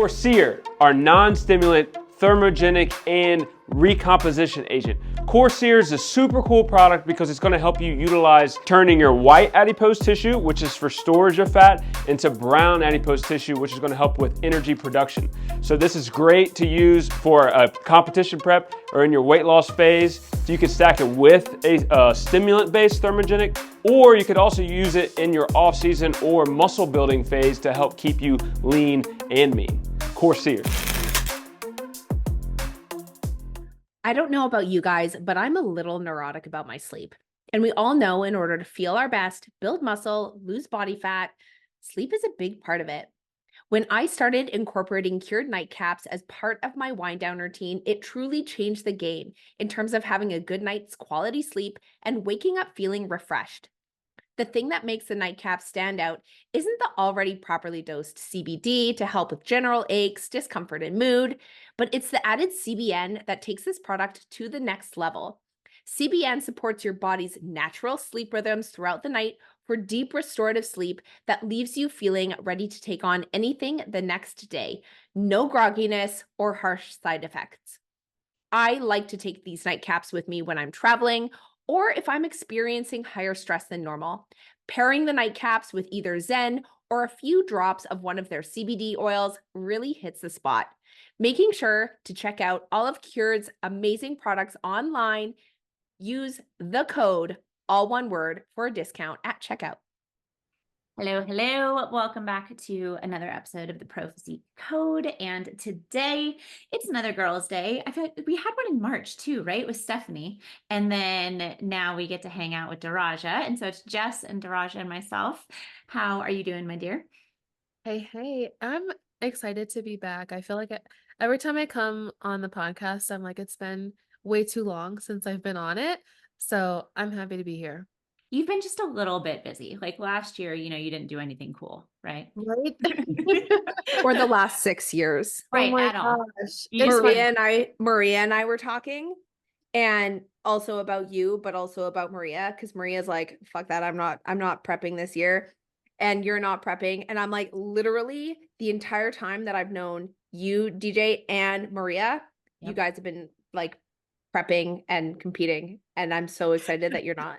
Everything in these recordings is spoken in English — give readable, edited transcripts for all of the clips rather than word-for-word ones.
Corsair, our non-stimulant, thermogenic, and recomposition agent. Corsair is a super cool product because it's going to help you utilize turning your white adipose tissue, which is for storage of fat, into brown adipose tissue, which is going to help with energy production. So this is great to use for a competition prep or in your weight loss phase. So you can stack it with a stimulant-based thermogenic, or you could also use it in your off-season or muscle building phase to help keep you lean and mean. Corsair. I don't know about you guys, but I'm a little neurotic about my sleep. And we all know in order to feel our best, build muscle, lose body fat, sleep is a big part of it. When I started incorporating cured nightcaps as part of my wind down routine, it truly changed the game in terms of having a good night's quality sleep and waking up feeling refreshed. The thing that makes the nightcap stand out isn't the already properly dosed CBD to help with general aches, discomfort, and mood, but it's the added CBN that takes this product to the next level. CBN supports your body's natural sleep rhythms throughout the night for deep restorative sleep that leaves you feeling ready to take on anything the next day. No grogginess or harsh side effects. I like to take these nightcaps with me when I'm traveling or if I'm experiencing higher stress than normal. Pairing the nightcaps with either Zen or a few drops of one of their CBD oils really hits the spot. Making sure to check out all of Cured's amazing products online. Use the code, all one word, for a discount at checkout. Hello, hello. Welcome back to another episode of the Pro Physique Code. And today it's another girls' day. I feel like we had one in March too, right? With Stephanie. And then now we get to hang out with Daraja. And so it's Jess and Daraja and myself. How are you doing, my dear? Hey, I'm excited to be back. I feel like every time I come on the podcast, I'm like, it's been way too long since I've been on it. So I'm happy to be here. You've been just a little bit busy. Like last year, you didn't do anything cool, right? Right? Or the last 6 years. Right, Oh my at all. gosh. You just Maria and I were talking, and also about you, but also about Maria, because Maria's like, fuck that, I'm not prepping this year. And you're not prepping. And I'm like, literally the entire time that I've known you, DJ, and Maria, you Yep. guys have been like prepping and competing. And I'm so excited that you're not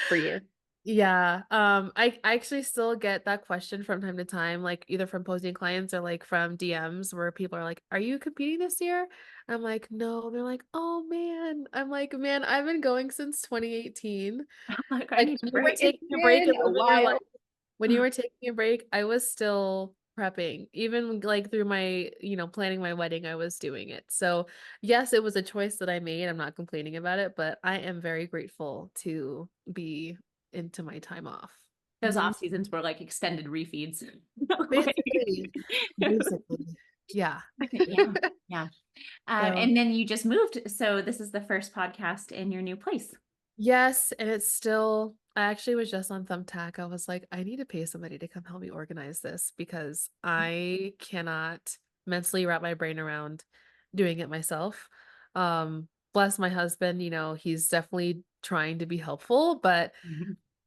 for you. Yeah. I actually still get that question from time to time, like either from posing clients or like from DMs where people are like, are you competing this year? I'm like, no. They're like, oh man. I'm like, man, I've been going since 2018. Like, I Like need a when you were break. taking a break and Been a living your while. life, when you were taking a break, I was still prepping. Even like through my, planning my wedding, I was doing it. So yes, it was a choice that I made. I'm not complaining about it, but I am very grateful to be into my time off. Those off seasons were like extended refeeds. Basically. Yeah. Yeah. And then you just moved. So this is the first podcast in your new place. Yes, and it's still, I actually was just on Thumbtack. I was like, I need to pay somebody to come help me organize this because I cannot mentally wrap my brain around doing it myself. Bless my husband, he's definitely trying to be helpful, but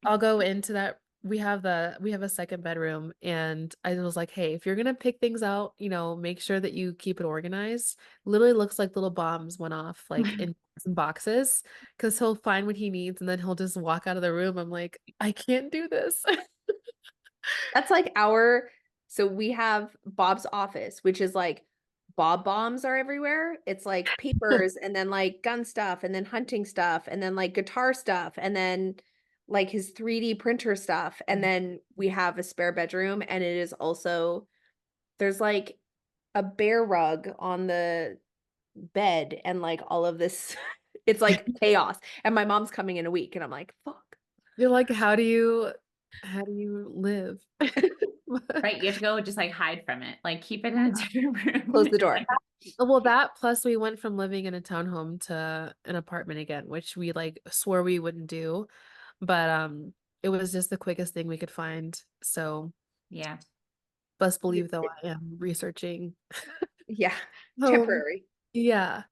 I'll go into that. We have a second bedroom, and I was like, hey, if you're gonna pick things out, make sure that you keep it organized. Literally looks like little bombs went off like in some boxes because he'll find what he needs and then he'll just walk out of the room. I'm like, I can't do this. That's like so we have Bob's office, which is like Bob bombs are everywhere. It's like papers and then like gun stuff and then hunting stuff and then like guitar stuff and then like his 3D printer stuff. And then we have a spare bedroom, and it is also, there's like a bear rug on the bed and like all of this. It's like chaos. And my mom's coming in a week, and I'm like, fuck. You're like, how do you live? Right. You have to go just like hide from it. Like keep it in a different room. Close the door. Well, that plus we went from living in a townhome to an apartment again, which we like swore we wouldn't do. But it was just the quickest thing we could find. So yeah. best believe though I am researching. Yeah. Temporary. Yeah.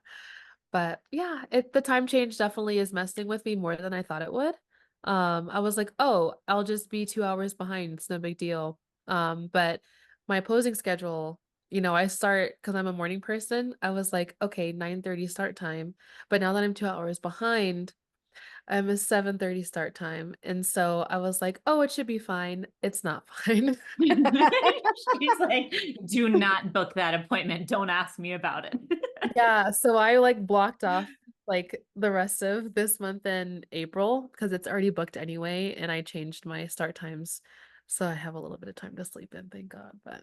But yeah, the time change definitely is messing with me more than I thought it would. I was like, oh, I'll just be 2 hours behind. It's no big deal. But my posing schedule I start because I'm a morning person. I was like, okay, 9:30 start time. But now that I'm 2 hours behind, I'm a 7:30 start time. And so I was like, oh, it should be fine. It's not fine. She's like, do not book that appointment. Don't ask me about it. Yeah, so I like blocked off like the rest of this month in April because it's already booked anyway, and I changed my start times. So I have a little bit of time to sleep in, thank God. But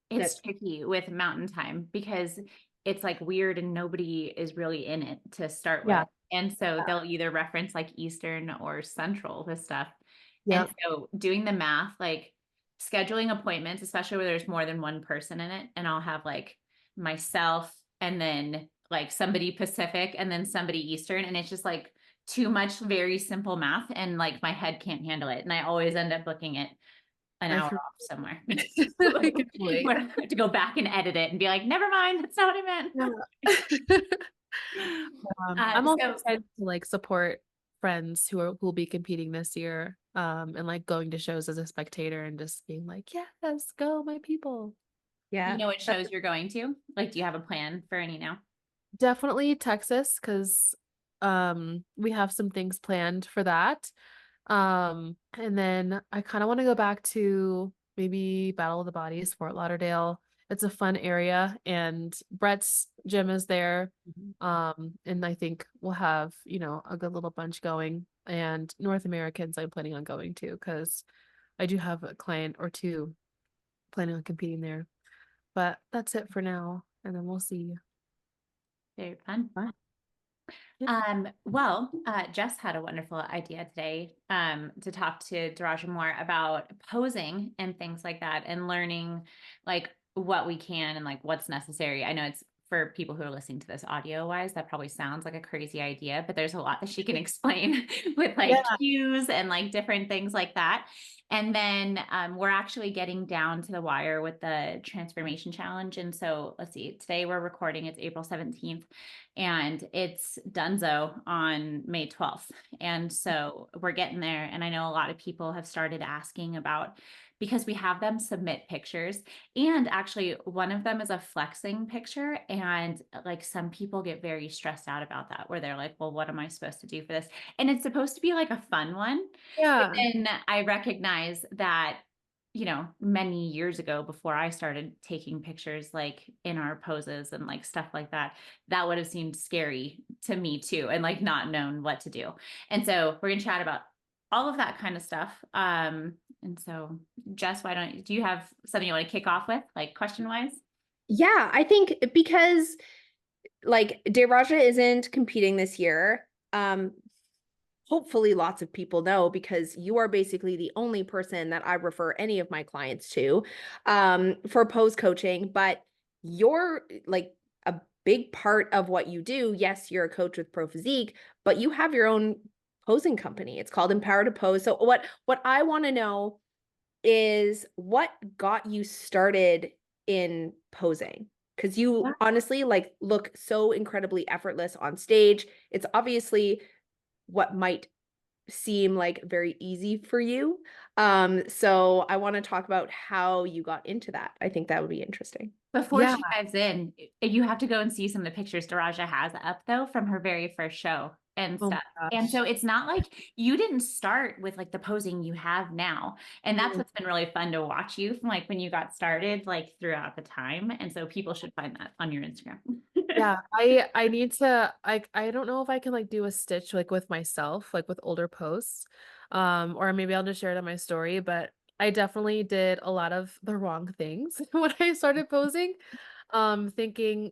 It's tricky with mountain time because it's like weird and nobody is really in it to start yeah, with. And so they'll either reference like Eastern or Central with stuff. yeah, And so doing the math, like scheduling appointments, especially where there's more than one person in it, and I'll have like myself and then like somebody Pacific and then somebody Eastern. And it's just like too much very simple math and like my head can't handle it. And I always end up booking it an I hour for off somewhere. I can wait. Where I have to go back and edit it and be like, never mind, that's not what I meant. Yeah. I'm also So excited to like support friends who'll be competing this year, and like going to shows as a spectator and just being like, yes, go, my people. you know what shows you're going to? Like, do you have a plan for any now? Definitely Texas, because we have some things planned for that. And then I kind of want to go back to maybe Battle of the Bodies, Fort Lauderdale. It's a fun area, and Brett's gym is there. And I think we'll have, a good little bunch going. And North Americans I'm planning on going to because I do have a client or two planning on competing there. But that's it for now, and then we'll see. Very fun. Bye. Yeah. Well, Jess had a wonderful idea today to talk to Daraja more about posing and things like that and learning like what we can and like what's necessary. I know it's for people who are listening to this audio wise, that probably sounds like a crazy idea, but there's a lot that she can explain with like Yeah. cues and like different things like that. And then we're actually getting down to the wire with the transformation challenge. And so let's see, today we're recording, it's April 17th and it's Dunzo on May 12th. And so we're getting there. And I know a lot of people have started asking about, because we have them submit pictures. And actually, one of them is a flexing picture. And like some people get very stressed out about that, where they're like, well, what am I supposed to do for this? And it's supposed to be like a fun one. Yeah. And I recognize that, many years ago before I started taking pictures like in our poses and like stuff like that, that would have seemed scary to me too, and like not known what to do. And so we're going to chat about all of that kind of stuff. And so Jess, do you have something you want to kick off with, like question wise? Yeah, I think because like Daraja isn't competing this year. Hopefully lots of people know because you are basically the only person that I refer any of my clients to for pose coaching, but you're like a big part of what you do. Yes, you're a coach with Pro Physique, but you have your own posing company. It's called Empower to Pose. So what I want to know is what got you started in posing? Because you honestly like look so incredibly effortless on stage. It's obviously what might seem like very easy for you. So I want to talk about how you got into that. I think that would be interesting. Before she dives in, you have to go and see some of the pictures Daraja has up though from her very first show and Oh my stuff. And gosh. so it's not like you didn't start with like the posing you have now. And that's what's been really fun to watch you from like when you got started, like throughout the time. And so people should find that on your Instagram. Yeah, I need to I don't know if I can like do a stitch like with myself, like with older posts. Or maybe I'll just share it on my story, but I definitely did a lot of the wrong things when I started posing. Thinking,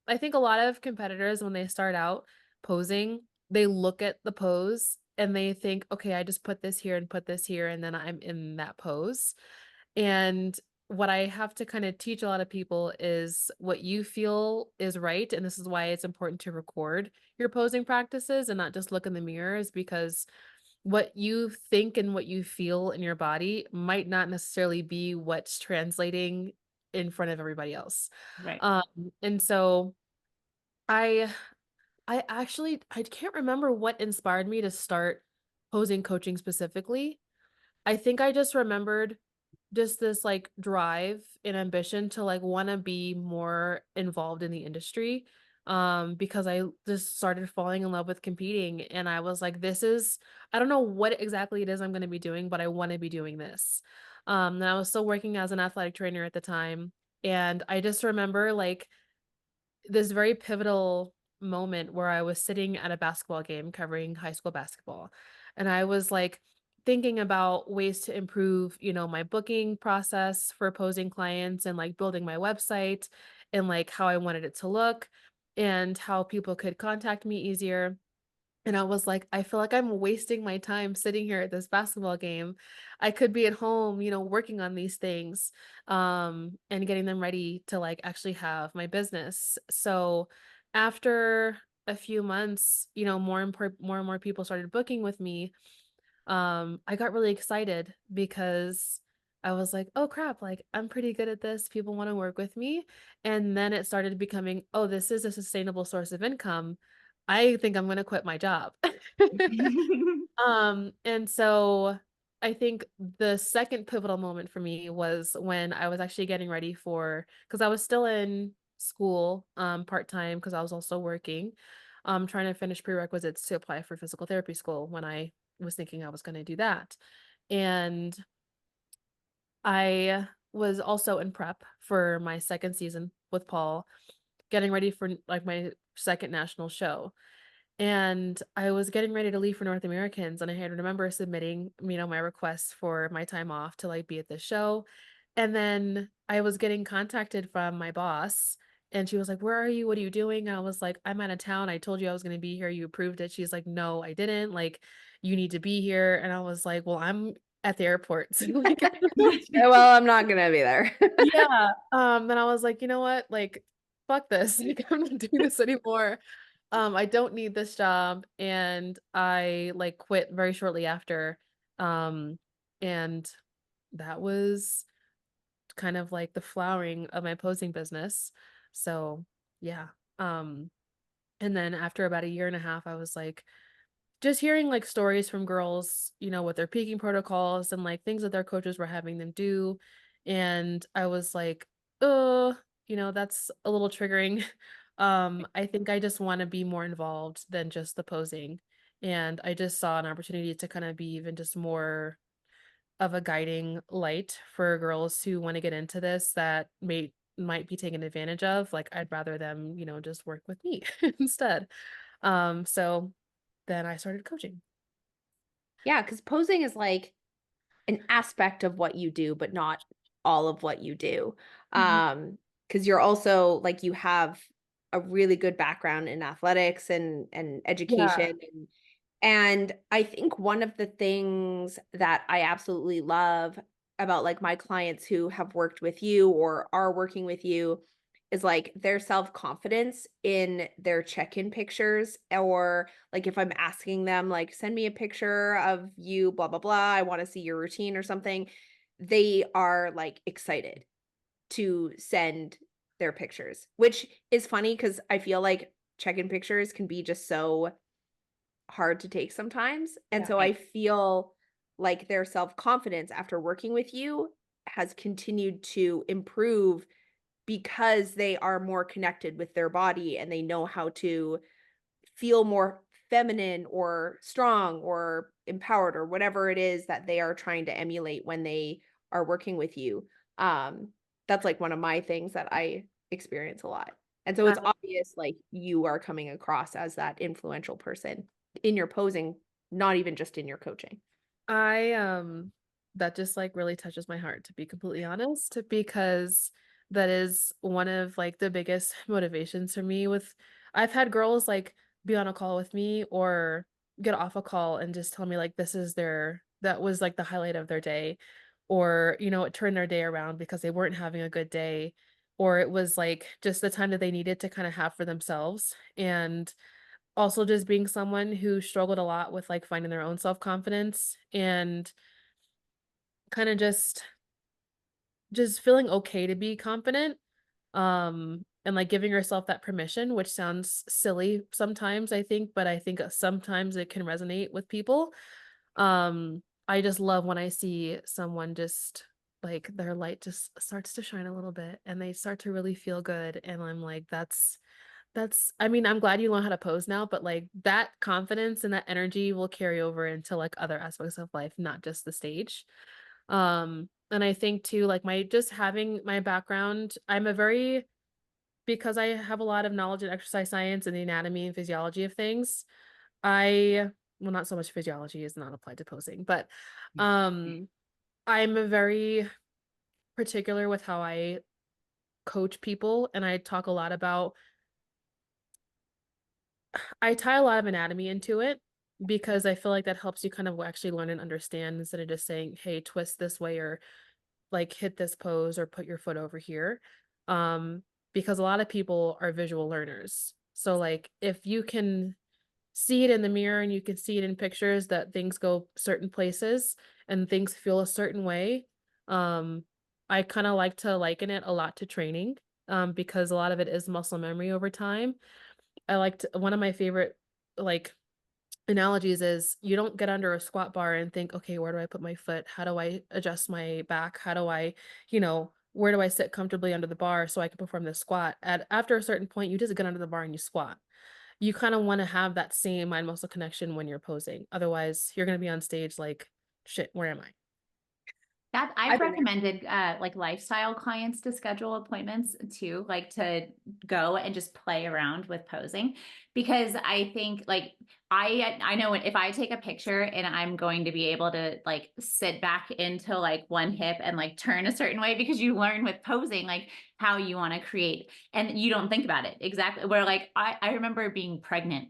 I think a lot of competitors when they start out posing, they look at the pose and they think, okay, I just put this here and put this here and then I'm in that pose. And what I have to kind of teach a lot of people is what you feel is right. And this is why it's important to record your posing practices and not just look in the mirror, is because what you think and what you feel in your body might not necessarily be what's translating in front of everybody else. Right. And so I I can't remember what inspired me to start posing coaching specifically. I think I just remembered just this like drive and ambition to like want to be more involved in the industry. Because I just started falling in love with competing, and I was like, I don't know what exactly it is I'm going to be doing, but I want to be doing this. And I was still working as an athletic trainer at the time. And I just remember like this very pivotal moment where I was sitting at a basketball game covering high school basketball. And I was like thinking about ways to improve, my booking process for opposing clients and like building my website and like how I wanted it to look and how people could contact me easier. And I was like, I feel like I'm wasting my time sitting here at this basketball game. I could be at home, working on these things, and getting them ready to like actually have my business. So after a few months, more and more people started booking with me. I got really excited because I was like, oh crap, like I'm pretty good at this. People want to work with me. And then it started becoming, oh, this is a sustainable source of income. I think I'm going to quit my job. And so I think the second pivotal moment for me was when I was actually getting ready because I was still in school, part-time, because I was also working, trying to finish prerequisites to apply for physical therapy school when I was thinking I was going to do that. And I was also in prep for my second season with Paul, getting ready for like my second national show. And I was getting ready to leave for North Americans, and I had remember submitting, my requests for my time off to like be at the show. And then I was getting contacted from my boss, and she was like, "Where are you? What are you doing?" And I was like, "I'm out of town. I told you I was going to be here. You approved it." She's like, "No, I didn't. Like, you need to be here." And I was like, "Well, I'm at the airport." So like, Well, I'm not gonna be there. yeah. Then I was like, you know what? Like, fuck this. Like, I'm not doing this anymore. I don't need this job. And I like quit very shortly after. And that was kind of like the flowering of my posing business. So yeah. Um, and then after about a year and a half, I was like, just hearing like stories from girls, with their peaking protocols and like things that their coaches were having them do. And I was like, oh, that's a little triggering. I think I just want to be more involved than just the posing. And I just saw an opportunity to kind of be even just more of a guiding light for girls who want to get into this that might be taken advantage of. Like I'd rather them, just work with me instead. So then I started coaching. Yeah, because posing is like an aspect of what you do, but not all of what you do. Mhm. Because you're also like you have a really good background in athletics and Yeah. education and I think one of the things that I absolutely love about like my clients who have worked with you or are working with you is like their self-confidence in their check-in pictures or like if I'm asking them like send me a picture of you blah blah blah I want to see your routine or something they are like excited to send their pictures which is funny cuz I feel like check-in pictures can be just so hard to take sometimes. And Yeah. so I feel like their self-confidence after working with you has continued to improve because they are more connected with their body and they know how to feel more feminine or strong or empowered or whatever it is that they are trying to emulate when they are working with you. Um, that's like one of my things that I experience a lot. And so it's I, obvious like you are coming across as that influential person in your posing, not even just in your coaching. I that just like really touches my heart, to be completely honest, because that is one of like the biggest motivations for me with I've had girls like be on a call with me or get off a call and just tell me like that was like the highlight of their day, or it turned their day around because they weren't having a good day, or it was like just the time that they needed to kind of have for themselves. And also just being someone who struggled a lot with like finding their own self-confidence and kind of just feeling okay to be confident, and like giving yourself that permission, which sounds silly sometimes I think, but I think sometimes it can resonate with people. I just love when I see someone just like their light just starts to shine a little bit and they start to really feel good. And I'm like, I mean, I'm glad you learn how to pose now, but like that confidence and that energy will carry over into like other aspects of life, not just the stage. And I think too, like just having my background, because I have a lot of knowledge in exercise science and the anatomy and physiology of things. Well, not so much physiology is not applied to posing, but, I'm a very particular with how I coach people, and I talk a lot about I tie a lot of anatomy into it because I feel like that helps you kind of actually learn and understand instead of just saying, "Hey, twist this way," or like hit this pose or put your foot over here. Um, because a lot of people are visual learners. So like if you can see it in the mirror and you can see it in pictures that things go certain places and things feel a certain way, um, I kind of like to liken it a lot to training, because a lot of it is muscle memory over time. One of my favorite like analogies is you don't get under a squat bar and think, okay, where do I put my foot? How do I adjust my back? How do I, where do I sit comfortably under the bar so I can perform this squat? After a certain point, you just get under the bar and you squat. You kind of want to have that same mind muscle connection when you're posing. Otherwise, you're going to be on stage like, shit, where am I? That I've I've been there. recommended like lifestyle clients to schedule appointments too, like to go and just play around with posing because I think like I know if I take a picture and I'm going to be able to like sit back into like one hip and like turn a certain way because you learn with posing like how you want to create and you don't think about it exactly where like I remember being pregnant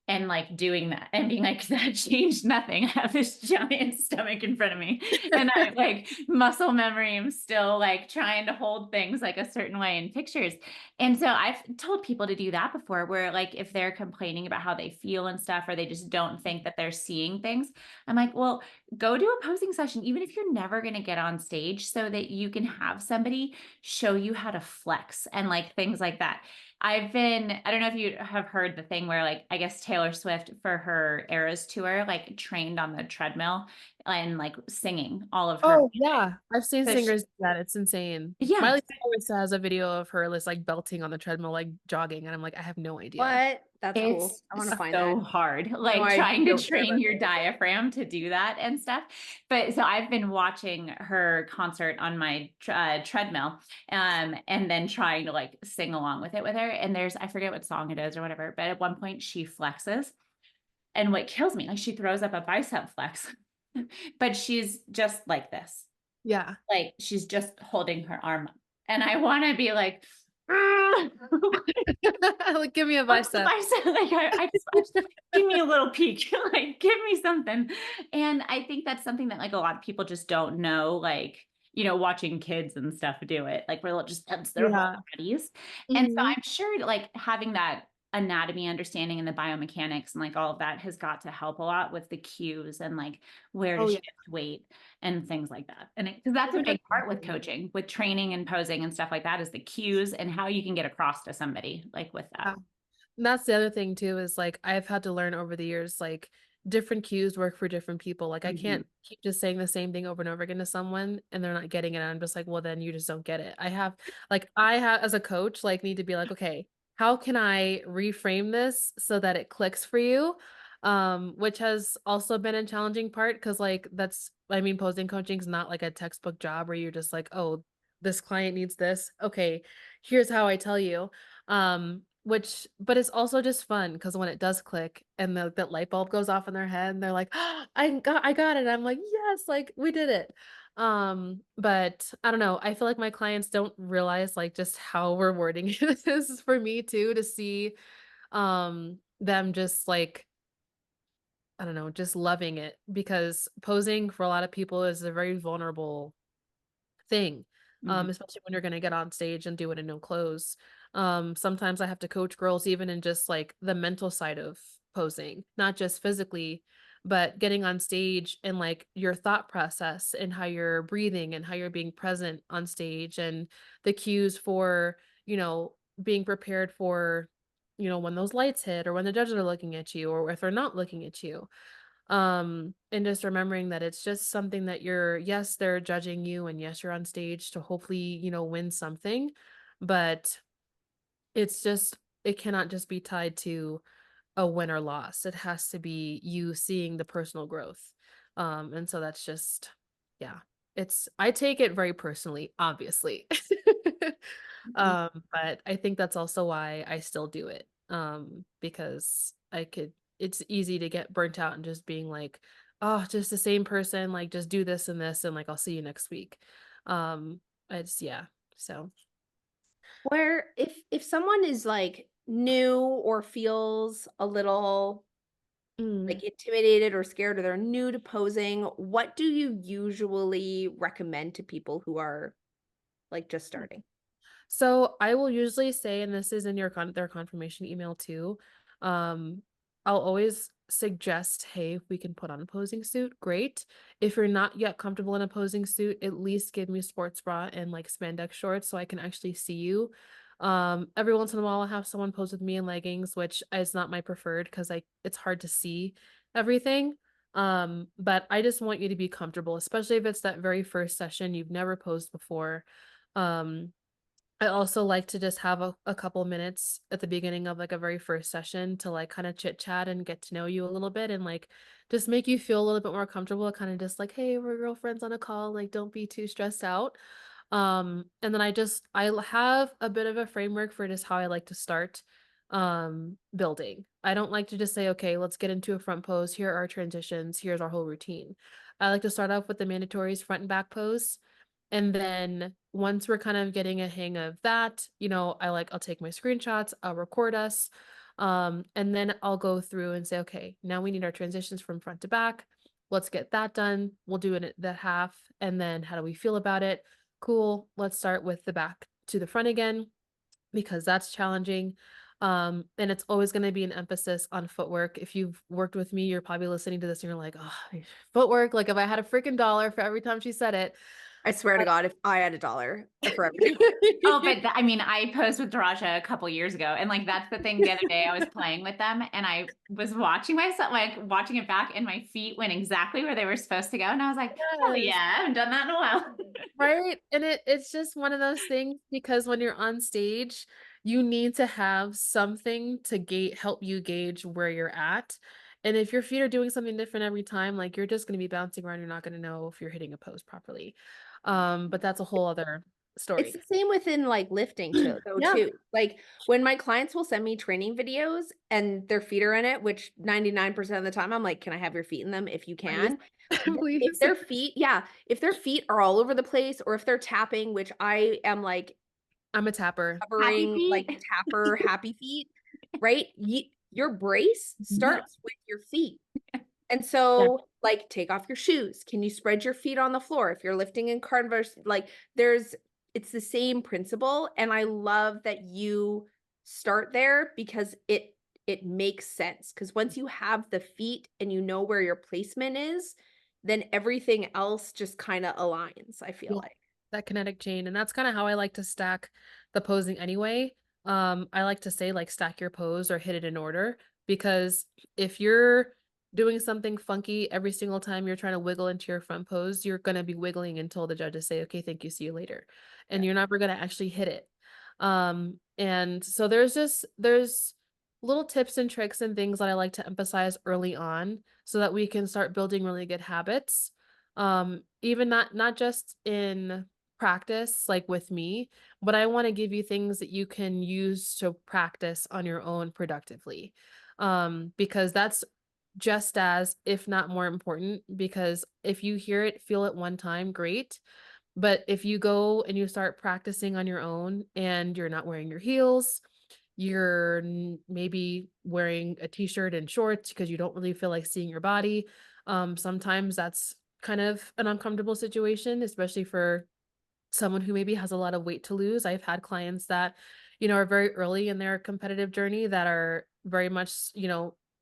and like doing that and being like that changed nothing. I have this giant stomach in front of me and I like muscle memory. I'm still like trying to hold things like a certain way in pictures. And so I've told people to do that before where like if they're complaining about how they feel and stuff or they just don't think that they're seeing things, I'm like, well, go do a posing session even if you're never going to get on stage so that you can have somebody show you how to flex and like things like that. I don't know if you have heard the thing where like I guess Taylor Swift for her Eras tour like trained on the treadmill and like singing all of her Oh yeah, I've seen so singers do that. It's insane. yeah, Miley Cyrus has a video of her just like belting on the treadmill, like jogging, and I'm like, I have no idea. What? That's cool. it's I want to find so that. hard, No, like I trying to don't care train about your it. diaphragm to do that and stuff. But so I've been watching her concert on my treadmill, and then trying to like sing along with it with her. And I forget what song it is or whatever, but at one point she flexes, and what kills me, like she throws up a bicep flex, but she's just like this, Yeah. like she's just holding her arm up, and I want to be like. "Ah." Like, give me a What's the bicep. bicep? Like I just give me a little peek, like give me something. And I think that's something that like a lot of people just don't know, like, watching kids and stuff do it, like where they'll just tense their whole Yeah. bodies. And so Mhm. I'm sure like having that anatomy understanding and the biomechanics and like all of that has got to help a lot with the cues and like where to Oh yeah. shift weight and things like that. And because that's a big part with coaching, with training and posing and stuff like that is the cues and how you can get across to somebody like with that. Yeah. And that's the other thing too, is like I've had to learn over the years, like different cues work for different people. Like I Mhm. can't keep just saying the same thing over and over again to someone and they're not getting it. And I'm just like, well, then you just don't get it. I have as a coach, like need to be like, okay, how can I reframe this so that it clicks for you? Which has also been a challenging part because posing coaching is not like a textbook job where you're just like, oh, this client needs this. Okay, here's how I tell you. But it's also just fun because when it does click and that light bulb goes off in their head and they're like, oh, I got it. I'm like, yes, like we did it. But I don't know. I feel like my clients don't realize like just how rewarding it is for me too to see them just like I don't know, just loving it because posing for a lot of people is a very vulnerable thing, Mhm. especially when you're going to get on stage and do it in no clothes. Sometimes I have to coach girls even in just like the mental side of posing, not just physically, but getting on stage and like your thought process and how you're breathing and how you're being present on stage and the cues for, being prepared for, when those lights hit or when the judges are looking at you or if they're not looking at you. And just remembering that it's just something that yes, they're judging you, and yes, you're on stage to hopefully, win something, but it cannot just be tied to a win or loss. It has to be you seeing the personal growth. And so that's just, yeah, I take it very personally, obviously. Mhm. But I think that's also why I still do it. Because it's easy to get burnt out and just being like, oh, just the same person, like just do this and this, and like, I'll see you next week. Yeah. So, Where if someone is like new or feels a little mm. like intimidated or scared, or they're new to posing, what do you usually recommend to people who are like just starting? So I will usually say, and this is in their confirmation email too, um, I'll always suggest, hey, if we can put on a posing suit, great. If you're not yet comfortable in a posing suit, at least give me a sports bra and like spandex shorts so I can actually see you. Every once in a while I'll have someone pose with me in leggings, which is not my preferred because it's hard to see everything. But I just want you to be comfortable, especially if it's that very first session, you've never posed before. Um, I also like to just have a couple minutes at the beginning of like a very first session to like kind of chit chat and get to know you a little bit, and like just make you feel a little bit more comfortable, kind of just like, hey, we're girlfriends on a call, like don't be too stressed out. And then I have a bit of a framework for just how I like to start building. I don't like to just say, okay, let's get into a front pose. Here are our transitions. Here's our whole routine. I like to start off with the mandatories front and back pose. And then once we're kind of getting a hang of that, I'll take my screenshots, I'll record us. And then I'll go through and say, okay, now we need our transitions from front to back. Let's get that done. We'll do it at that half. And then how do we feel about it? Cool. Let's start with the back to the front again, because that's challenging. And it's always going to be an emphasis on footwork. If you've worked with me, you're probably listening to this and you're like, oh, footwork. Like if I had a freaking dollar for every time she said it. I swear to God, if I had $1 for every Oh, but I mean, I posed with Daraja a couple years ago, and like that's the thing. The other day, I was playing with them, and I was watching myself, like watching it back, and my feet went exactly where they were supposed to go, and I was like, "Oh Yes. yeah, I haven't done that in a while." Right. And it's just one of those things, because when you're on stage, you need to have something to help you gauge where you're at. And if your feet are doing something different every time, like you're just going to be bouncing around. You're not going to know if you're hitting a pose properly. But that's a whole other It's story. the same within like lifting too, though, Yeah. too. Like when my clients will send me training videos and their feet are in it, which 99% of the time I'm like, can I have your feet in them if you Please. can? If Please. their feet, yeah, if their feet are all over the place, or if they're tapping, which I am like I'm a tapper. Happy covering like feet. tapper happy feet, right? Your brace starts with your feet. And Yeah. so, like, take off your shoes. Can you spread your feet on the floor if you're lifting in Converse? Like, it's the same principle. And I love that you start there because it makes sense. Because once you have the feet and you know where your placement is, then everything else just kind of aligns, I feel Yeah. like. That kinetic chain. And that's kind of how I like to stack the posing anyway. I like to say like stack your pose or hit it in order, because if you're doing something funky every single time you're trying to wiggle into your front pose, you're going to be wiggling until the judges say, okay, thank you, see you later. Yeah. And you're never going to actually hit it. And so there's little tips and tricks and things that I like to emphasize early on so that we can start building really good habits. Even not just in practice like with me, but I want to give you things that you can use to practice on your own productively. Because that's just as, if not more important, because if you hear it, feel it one time, great. But if you go and you start practicing on your own and you're not wearing your heels, you're maybe wearing a t-shirt and shorts because you don't really feel like seeing your body. Sometimes that's kind of an uncomfortable situation, especially for someone who maybe has a lot of weight to lose. I've had clients that, are very early in their competitive journey that are very much,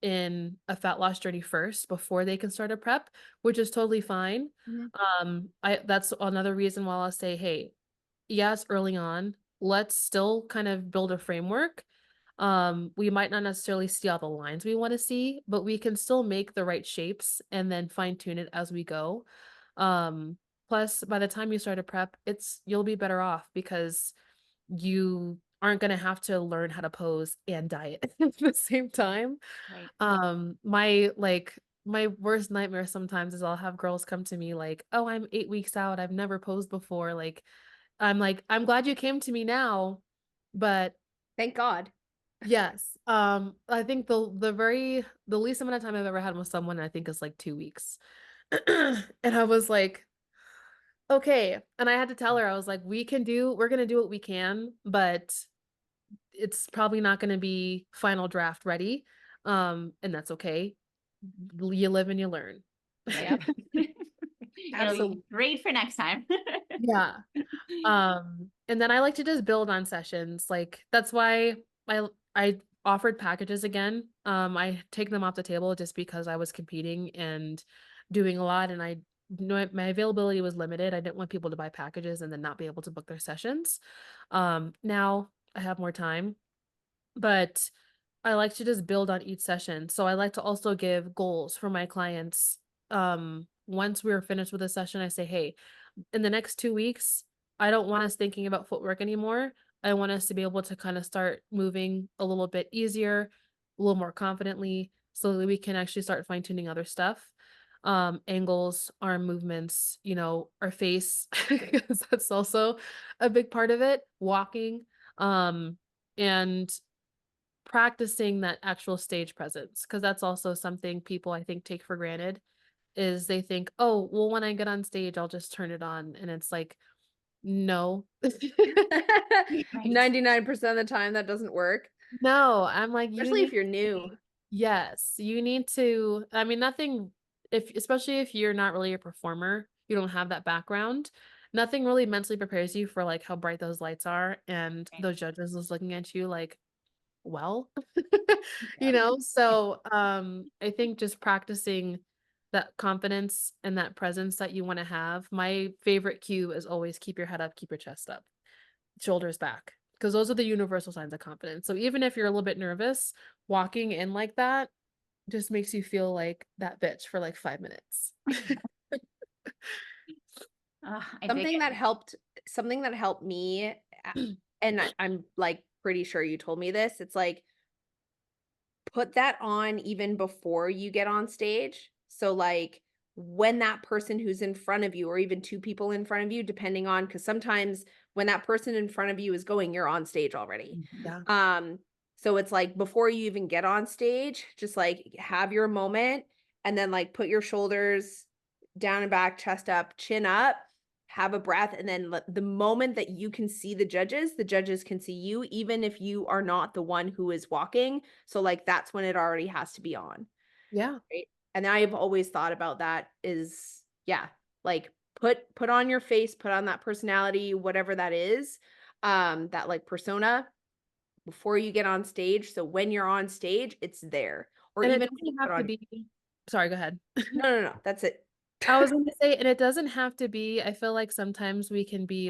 in a fat loss journey first before they can start a prep, which is totally fine. Mhm. That's another reason why I'll say, hey, yes, early on, let's still kind of build a framework. We might not necessarily see all the lines we want to see, but we can still make the right shapes and then fine tune it as we go. Um, Plus, by the time you start a prep, you'll be better off because you aren't going to have to learn how to pose and diet at the same time. Right. My worst nightmare sometimes is I'll have girls come to me like, "Oh, I'm 8 weeks out. I've never posed before." Like, I'm glad you came to me now, but Thank God. yes, I think the least amount of time I've ever had with someone, I think, is like 2 weeks. And I was like, okay. And I had to tell her, I was like, we're gonna do what we can, but it's probably not gonna be final draft ready. And that's okay. You live and you learn. Yep. It'll Absolutely. be great for next time. Yeah. And then I like to just build on sessions. Like that's why I offered packages again. I take them off the table just because I was competing and doing a lot, and I know my availability was limited. I didn't want people to buy packages and then not be able to book their sessions. Now I have more time, but I like to just build on each session. So I like to also give goals for my clients. Once we're finished with a session, I say, hey, in the next 2 weeks, I don't want us thinking about footwork anymore. I want us to be able to kind of start moving a little bit easier, a little more confidently, so that we can actually start fine tuning other stuff. Angles, arm movements, our face, because that's also a big part of it, walking, and practicing that actual stage presence, because that's also something people I think take for granted is they think, oh, well, when I get on stage, I'll just turn it on. And it's like, no. 99% of the time that doesn't work, No, I'm like, especially if you're new. yes, you need to, I mean, nothing, especially if you're not really a performer, you don't have that background, nothing really mentally prepares you for like how bright those lights are and Right. those judges is looking at you like, well, Yep. so I think just practicing that confidence and that presence that you want to have. My favorite cue is always keep your head up, keep your chest up, shoulders back, because those are the universal signs of confidence. So even if you're a little bit nervous, walking in like that just makes you feel like that bitch for like 5 minutes. I dig Something it. that helped me, and I'm like pretty sure you told me this. It's like put that on even before you get on stage. So like when that person who's in front of you, or even two people in front of you, depending on, because sometimes when that person in front of you is going, you're on stage already. Mhm. Yeah. So it's like before you even get on stage, just like have your moment and then like put your shoulders down and back, chest up, chin up, have a breath. And then the moment that you can see the judges can see you, even if you are not the one who is walking. So like that's when it already has to be on. Yeah. Right. And I've always thought about that is, yeah, like put on your face, put on that personality, whatever that is, that like persona before you get on stage. So when you're on stage, it's there. Or And it even when you doesn't put have to on, be, sorry, go ahead. no, that's it. I was going to say, and it doesn't have to be, I feel like sometimes we can be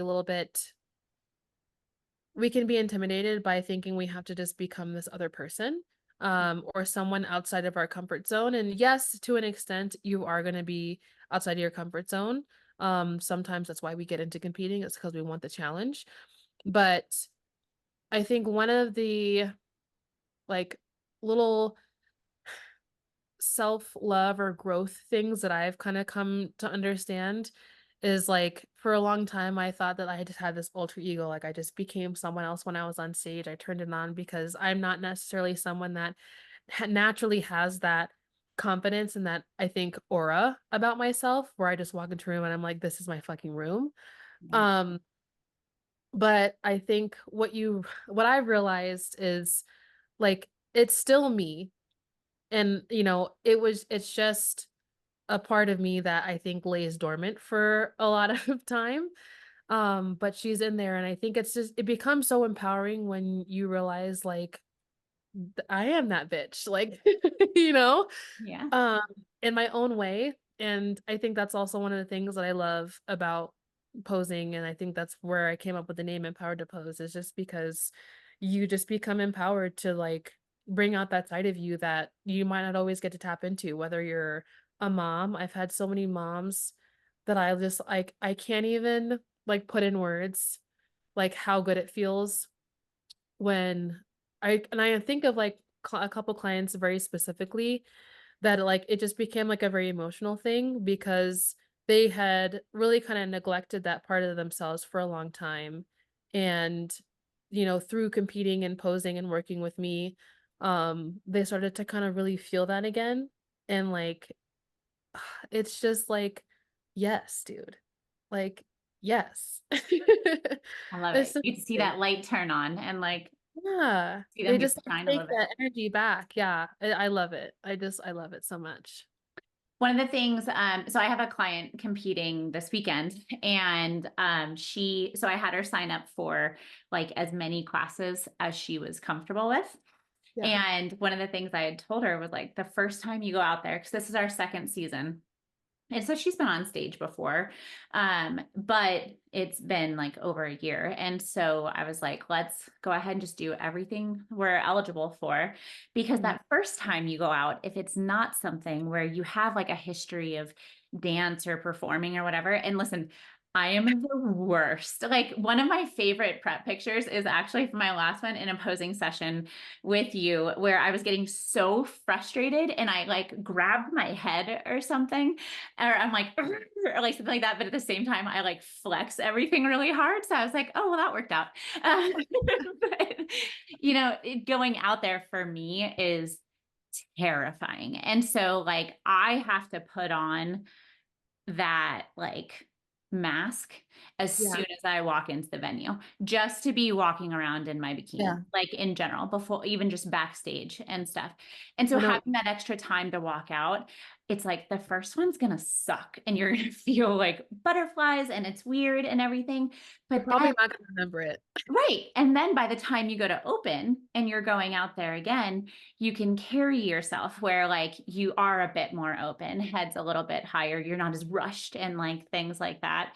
intimidated by thinking we have to just become this other person, or someone outside of our comfort zone. And yes, to an extent, you are going to be outside of your comfort zone. Sometimes that's why we get into competing. It's because we want the challenge. But I think one of the like little self-love or growth things that I've kind of come to understand is like for a long time I thought that I just had this alter ego, like I just became someone else when I was on stage. I turned it on because I'm not necessarily someone that naturally has that confidence and that I think aura about myself where I just walk into a room and I'm like, this is my fucking room. Right. um but I think what I've realized is like it's still me, and it's just a part of me that I think lays dormant for a lot of time. But she's in there, and I think it becomes so empowering when you realize like I am that bitch, like you know, Yeah. um, in my own way. And I think that's also one of the things that I love about posing, and I think that's where I came up with the name Empowered to Pose, is just because you just become empowered to like bring out that side of you that you might not always get to tap into, whether you're a mom. I've had so many moms that I just like, I can't even like put in words like how good it feels when I think of like a couple clients very specifically that like it just became like a very emotional thing because they had really kind of neglected that part of themselves for a long time. And, through competing and posing and working with me, they started to kind of really feel that again. And like, it's just like, yes, dude, like, yes. I love It's it. so You see great. that light turn on and like Yeah, see them they get just shine a take little bit. that energy back. Yeah, I love it. I love it so much. One of the things, so I have a client competing this weekend, and so I had her sign up for like as many classes as she was comfortable with. Yeah. And one of the things I had told her was like, the first time you go out there, because this is our second season, and so she's been on stage before, but it's been like over a year. And so I was like, let's go ahead and just do everything we're eligible for. Because Mhm. that first time you go out, if it's not something where you have like a history of dance or performing or whatever, and listen, I am the worst. Like one of my favorite prep pictures is actually from my last one in a posing session with you, where I was getting so frustrated and I like grabbed my head or something, or I'm like, or like something like that. But at the same time, I like flex everything really hard. So I was like, oh, well, that worked out. But, going out there for me is terrifying. And so like, I have to put on that like mask as Yeah. soon as I walk into the venue, just to be walking around in my bikini, Yeah. like in general, before even just backstage and stuff. And so I know. having that extra time to walk out, it's like the first one's gonna suck and you're gonna feel like butterflies and it's weird and everything. You're But probably then not gonna remember it. right. And then by the time you go to open and you're going out there again, you can carry yourself where like you are a bit more open, head's a little bit higher, you're not as rushed and like things like that.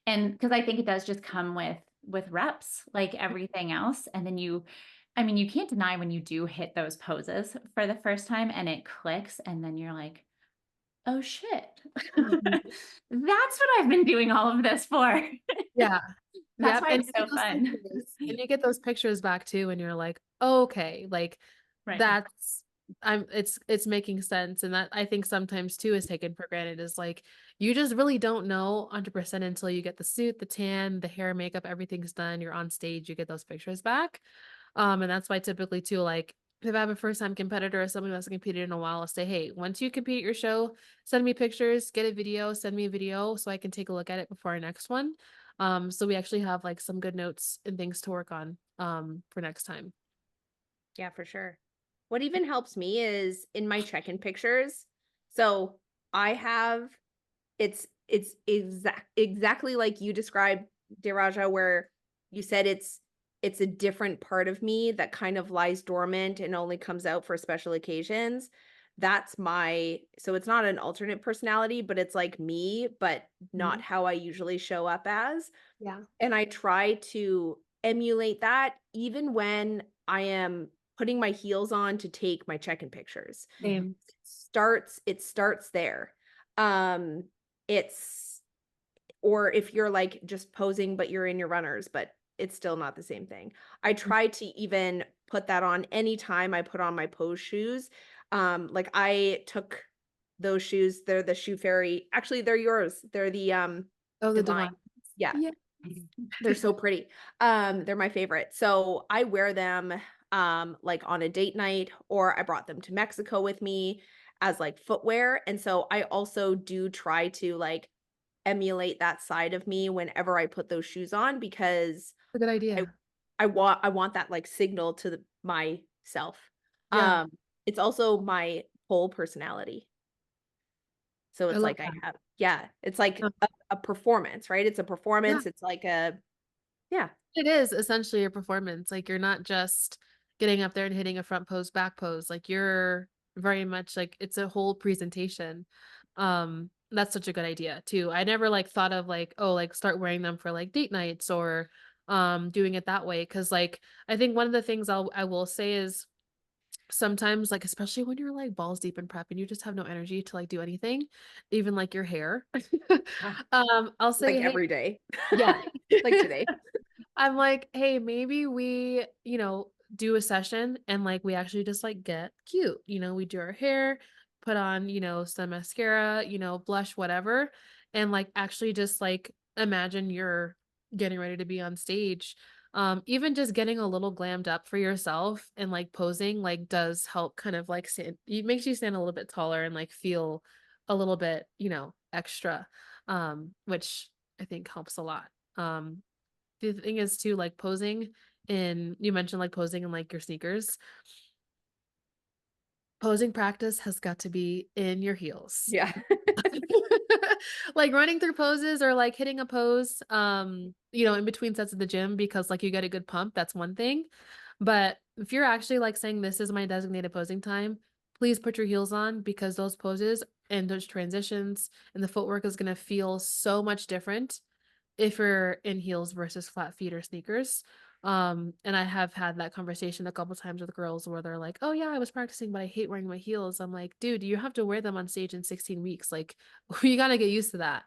And because I think it does just come with reps, like everything else. And then you can't deny when you do hit those poses for the first time and it clicks and then you're like, oh shit. Mhm. That's what I've been doing all of this for. Yeah. That's Yep. why And it's you so get those fun. pictures, and you get those pictures back too, and you're like, oh, okay, like Right. that's it's making sense. And that I think sometimes too is taken for granted is like you just really don't know 100% until you get the suit, the tan, the hair, makeup, everything's done, you're on stage, you get those pictures back. And that's why typically too, like if I have a first time competitor or someone who hasn't competed in a while, I'll say, hey, once you compete at your show, send me pictures, get a video, send me a video so I can take a look at it before our next one. So we actually have like some good notes and things to work on for next time. Yeah, for sure. What even helps me is in my check-in pictures. So I have it's exactly like you described, Daraja, where you said it's a different part of me that kind of lies dormant and only comes out for special occasions. So it's not an alternate personality, but it's like me, but not how I usually show up as. Yeah. And I try to emulate that even when I am putting my heels on to take my check-in pictures. Same. It starts there. Um, it's or if you're like just posing, but you're in your runners, but it's still not the same thing. I try to even put that on anytime I put on my pose shoes. Like I took those shoes, they're the Shoe Fairy. Actually, they're yours. They're the Oh, the Divine. divine. Yeah. Yeah. They're so pretty. They're my favorite. So I wear them like on a date night, or I brought them to Mexico with me as like footwear. And so I also do try to like emulate that side of me whenever I put those shoes on, because A good I idea. I want that like signal to myself. Yeah. It's also my whole personality. So I it's love like I that. have, yeah, it's like Um, a performance, right? It's a yeah. performance. It's like yeah. It is essentially a performance. Like you're not just getting up there and hitting a front pose, back pose. Like you're very much like it's a whole presentation. That's such a good idea too. I never like thought of like, oh, like start wearing them for like date nights or doing it that way. Cause like, I think one of the things I will say is sometimes, like, especially when you're like balls deep in prep and you just have no energy to like do anything, even like your hair, Ah, I'll say, like hey, every day. yeah. Like today. I'm like, hey, maybe we, do a session and like we actually just like get cute. We do our hair, put on, some mascara, blush, whatever, and like actually just like imagine you're getting ready to be on stage. Even just getting a little glammed up for yourself and like posing like does help kind of like stand, it makes you stand a little bit taller and like feel a little bit, extra, which I think helps a lot. The thing is too, like posing you mentioned like posing in like your sneakers. Posing practice has got to be in your heels. Yeah. Like running through poses or like hitting a pose, in between sets of the gym because like you get a good pump, that's one thing. But if you're actually like saying this is my designated posing time, please put your heels on because those poses and those transitions and the footwork is going to feel so much different if you're in heels versus flat feet or sneakers. And I have had that conversation a couple times with girls where they're like, "Oh yeah, I was practicing, but I hate wearing my heels." I'm like, "Dude, you have to wear them on stage in 16 weeks. Like, you got to get used to that."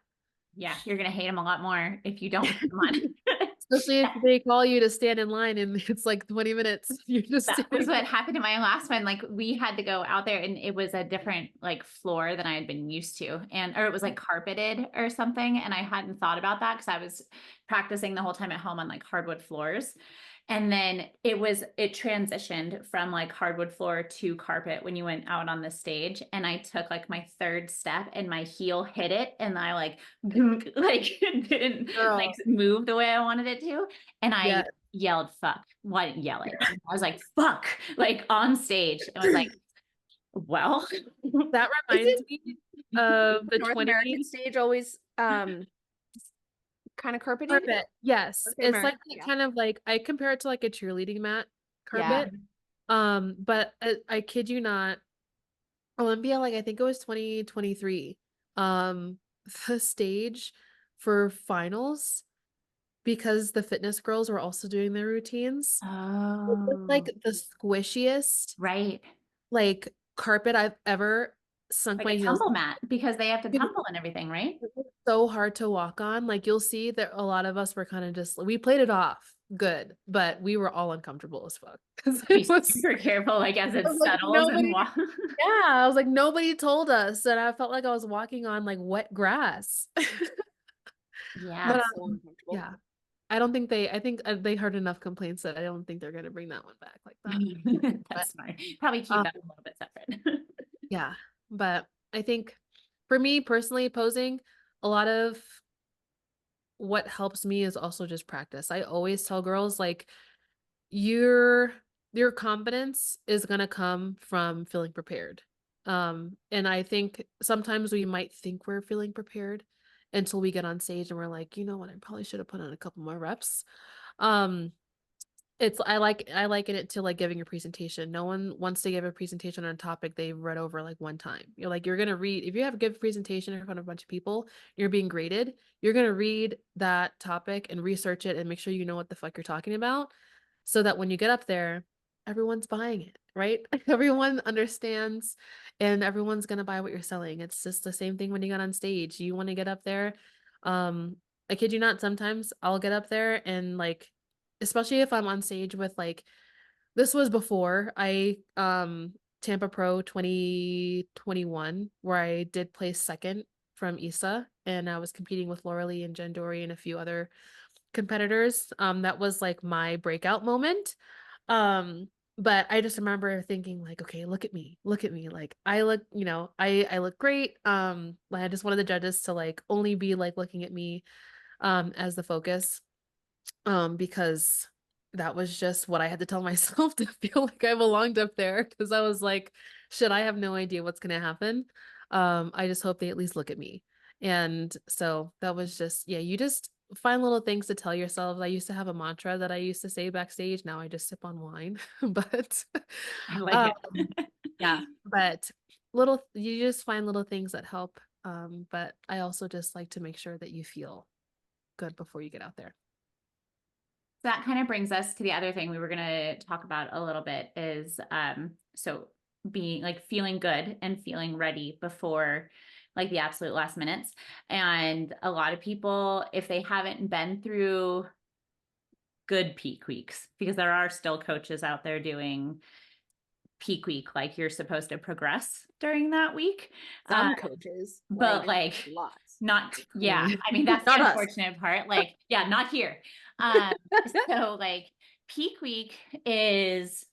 Yeah, you're gonna hate them a lot more if you don't put them on. Especially if they call you to stand in line and it's like 20 minutes. You're just That was standing. what happened to my last one. Like we had to go out there and it was a different like floor than I had been used to. Or it was like carpeted or something. And I hadn't thought about that because I was practicing the whole time at home on like hardwood floors. And then it transitioned from like hardwood floor to carpet when you went out on the stage. And I took like my third step and my heel hit it. And I like, like didn't like Girl. move the way I wanted it to. And I Yeah. yelled, fuck. Well, I didn't yell it. I was like, fuck, like on stage. I was like, well, That reminds Isn't me of the North American 20 stage always kind of carpeted? carpet. Yes. North It's like American, that yeah. kind of like I compare it to like a cheerleading mat Yeah. carpet. But I kid you not, Olympia, like I think it was 2023. Um, the stage for finals, because the fitness girls were also doing their routines, it was like oh, the squishiest right. like carpet I've ever sunk Like my a heels. tumble mat because they have to It tumble and everything, right? was so hard to walk on. Like you'll see that a lot of us were kind of just we played it off good, but we were all uncomfortable as fuck. 'Cause Be it was super careful, like as I it was like, settles and nobody, walk. yeah, I was like, nobody told us. And I felt like I was walking on like wet grass. Yeah. But So uncomfortable. yeah, I think they heard enough complaints that I don't think they're gonna bring that one back like that. But That's smart. Probably keep um, that a little bit separate. yeah, but I think for me personally, posing, a lot of what helps me is also just practice. I always tell girls like your your confidence is going to come from feeling prepared. And I think sometimes we might think we're feeling prepared until we get on stage and we're like, you know what, I probably should have put on a couple more reps. Um, I liken it to like giving a presentation. No one wants to give a presentation on a topic they've read over like one time. You're gonna read if you have a good presentation in front of a bunch of people, you're being graded, you're gonna read that topic and research it and make sure you know what the fuck you're talking about so that when you get up there, everyone's buying it, right? Everyone understands and everyone's gonna buy what you're selling. It's just the same thing when you get on stage. You want to get up there. Um, I kid you not, sometimes I'll get up there and like especially if I'm on stage with like this was before I Tampa Pro 2021 where I did place second from ISA and I was competing with Laura Lee and Jen Dory and a few other competitors. That was like my breakout moment. Um but I just remember thinking like, okay, look at me. Look at me. Like I look, I look great. I just wanted the judges to like only be like looking at me as the focus because that was just what I had to tell myself to feel like I belonged up there because I was like, shit, I have no idea what's gonna happen. I just hope they at least look at me. And so that was just, yeah, you just find little things to tell yourselves. I used to have a mantra that I used to say backstage. Now I just sip on wine. But I like um, it. yeah, but you just find little things that help. But I also just like to make sure that you feel good before you get out there. So that kind of brings us to the other thing we were going to talk about a little bit is so being like feeling good and feeling ready before like the absolute last minutes. And a lot of people, if they haven't been through good peak weeks, because there are still coaches out there doing peak week, like you're supposed to progress during that week. Some coaches, But like lots. not, yeah. I mean, that's the Not us. unfortunate part. Like, yeah, not here. So like peak week is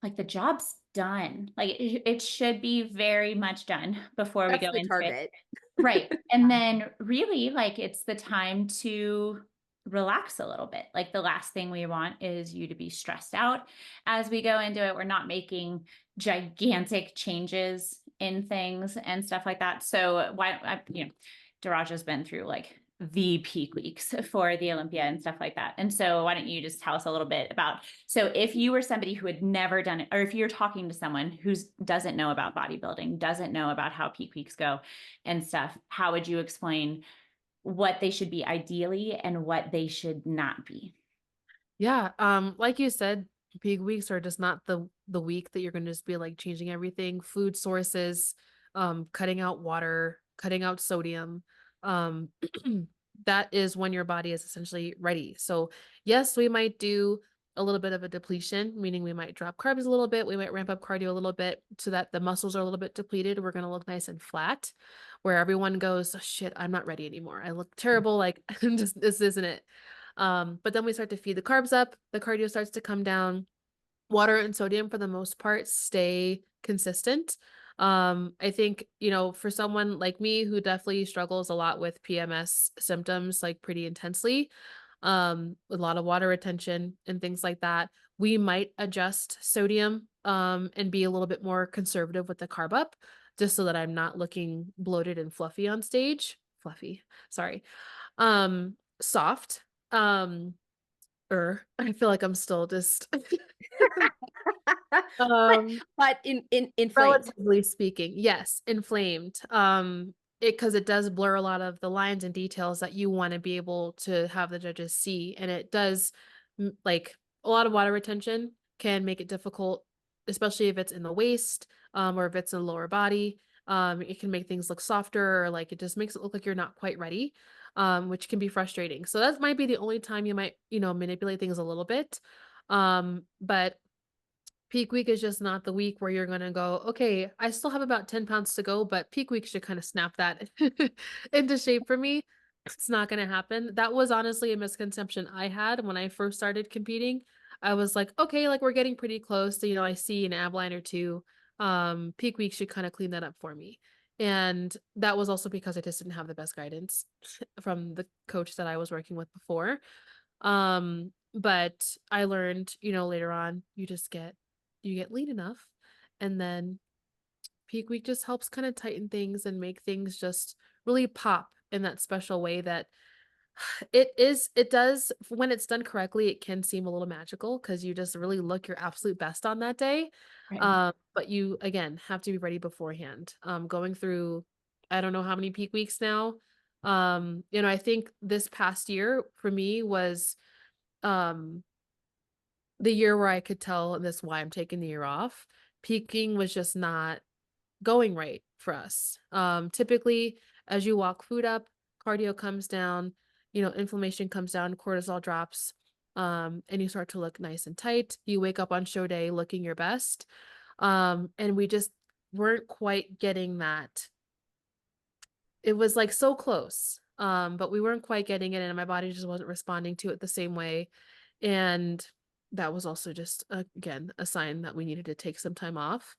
like the job's done. Like it should be very much done before we That's go the into it. target. Right. And then really like it's the time to relax a little bit. Like the last thing we want is you to be stressed out as we go into it. We're not making gigantic changes in things and stuff like that. So Daraja's been through like the peak weeks for the Olympia and stuff like that. And so why don't you just tell us a little bit about, so if you were somebody who had never done it, or if you're talking to someone who doesn't know about bodybuilding, doesn't know about how peak weeks go and stuff, how would you explain what they should be ideally and what they should not be? Yeah. Like you said, peak weeks are just not the week that you're going to just be like changing everything, food sources, cutting out water, cutting out sodium. Um, that is when your body is essentially ready. So yes, we might do a little bit of a depletion, meaning we might drop carbs a little bit, we might ramp up cardio a little bit so that the muscles are a little bit depleted. We're going to look nice and flat, where everyone goes, oh, shit, I'm not ready anymore. I look terrible. Like just this isn't it. But then we start to feed the carbs up, the cardio starts to come down. Water and sodium for the most part stay consistent. I think, for someone like me who definitely struggles a lot with PMS symptoms, like pretty intensely, with a lot of water retention and things like that, we might adjust sodium, and be a little bit more conservative with the carb up, just so that I'm not looking bloated and fluffy on stage. Fluffy, sorry. Soft. I feel like I'm still just but in inflamed. relatively speaking, yes, inflamed. Because it does blur a lot of the lines and details that you want to be able to have the judges see, and it does like a lot of water retention can make it difficult, especially if it's in the waist, or if it's in the lower body. It can make things look softer, or like it just makes it look like you're not quite ready, which can be frustrating. So that might be the only time you might, manipulate things a little bit. But peak week is just not the week where you're going to go, okay, I still have about 10 pounds to go, but peak week should kind of snap that into shape for me. It's not going to happen. That was honestly a misconception I had when I first started competing. I was like, okay, like we're getting pretty close to, I see an ab line or two. Peak week should kind of clean that up for me. And that was also because I just didn't have the best guidance from the coach that I was working with before. But I learned, later on, you get lean enough, and then peak week just helps kind of tighten things and make things just really pop in that special way that it does. When it's done correctly, it can seem a little magical because you just really look your absolute best on that day. Right. But you again have to be ready beforehand. Going through, I don't know how many peak weeks now. I think this past year for me was um the year where I could tell, and that's why I'm taking the year off. Peaking was just not going right for us. Typically, as you walk food up, cardio comes down, inflammation comes down, cortisol drops, and you start to look nice and tight. You wake up on show day looking your best. And we just weren't quite getting that. It was like so close, but we weren't quite getting it, and my body just wasn't responding to it the same way. And that was also just, again, a sign that we needed to take some time off.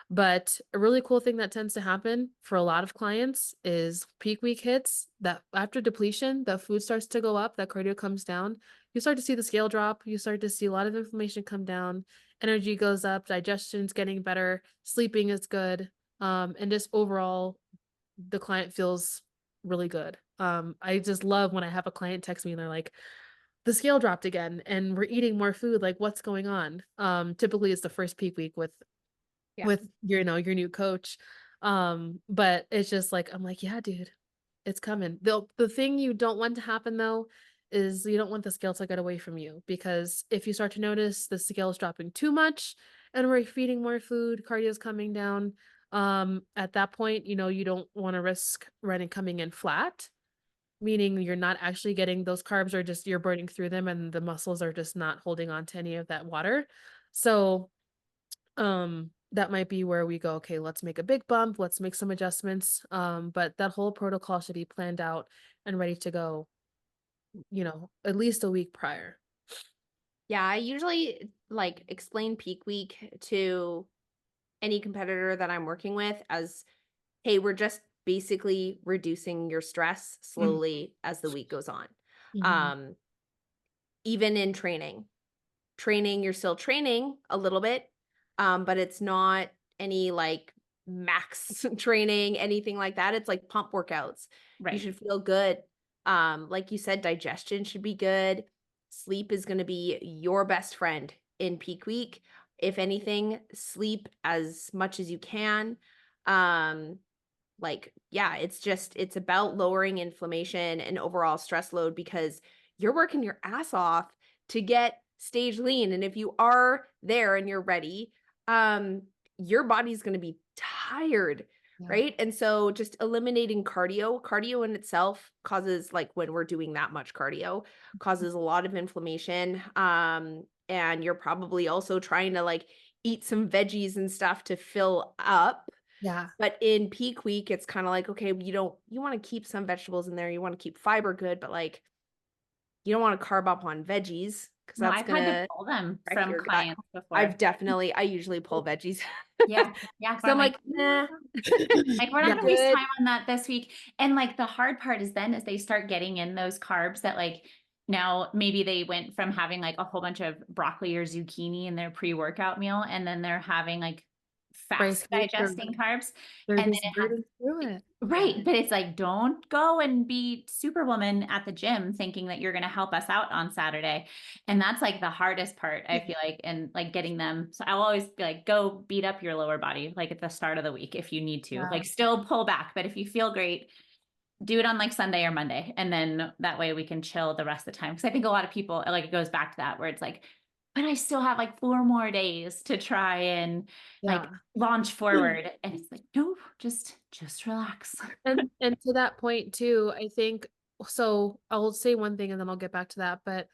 But a really cool thing that tends to happen for a lot of clients is peak week hits, that after depletion, the food starts to go up, that cardio comes down. You start to see the scale drop. You start to see a lot of inflammation come down. Energy goes up, digestion's getting better, sleeping is good. And just overall, the client feels really good. I just love when I have a client text me and they're like, the scale dropped again and we're eating more food. Like, what's going on? Typically it's the first peak week with your new coach. But it's just like, I'm like, yeah, dude, it's coming. The thing you don't want to happen though is you don't want the scale to get away from you, because if you start to notice the scale is dropping too much and we're feeding more food, cardio is coming down, at that point, you don't want to risk coming in flat, meaning you're not actually getting those carbs, or just you're burning through them and the muscles are just not holding on to any of that water. So that might be where we go, okay, let's make a big bump, let's make some adjustments. But that whole protocol should be planned out and ready to go, at least a week prior. Yeah, I usually like explain peak week to any competitor that I'm working with as, hey, we're just basically reducing your stress slowly as the week goes on. Mhm. Even in training, you're still training a little bit, but it's not any like max training, anything like that. It's like pump workouts. You Right. should feel good. Like you said, digestion should be good. Sleep is going to be your best friend in peak week. If anything, sleep as much as you can. It's about lowering inflammation and overall stress load, because you're working your ass off to get stage lean. And if you are there and you're ready, your body's going to be tired. Yeah. Right. And so just eliminating cardio in itself causes, like when we're doing that much cardio, causes a lot of inflammation. And you're probably also trying to like eat some veggies and stuff to fill up. Yeah. But in peak week, it's kind of like, okay, you want to keep some vegetables in there. You want to keep fiber good, but like, you don't want to carb up on veggies because No, that's I've going had to to pull them wreck from your gut. clients before. I usually pull veggies. Yeah. Yeah. 'Cause So I'm like, "Nah." Like, we're Yeah. not gonna waste good. time on that this week. And like the hard part is then as they start getting in those carbs that like now maybe they went from having like a whole bunch of broccoli or zucchini in their pre-workout meal, and then they're having like Rice fast cakes, or digesting carbs. they're And then just it has burning through it. right. But it's like, don't go and be superwoman at the gym thinking that you're going to help us out on Saturday. And that's like the hardest part, I feel like, and like getting them. So I'll always be like, go beat up your lower body, like at the start of the week, if you need to, Yeah. like still pull back. But if you feel great, do it on like Sunday or Monday. And then that way we can chill the rest of the time. Cause I think a lot of people, like, it goes back to that where it's like, but I still have like 4 more days to try and like Yeah. launch forward. And it's like, no, just relax. And to that point too, I think, so I'll say one thing and then I'll get back to that. But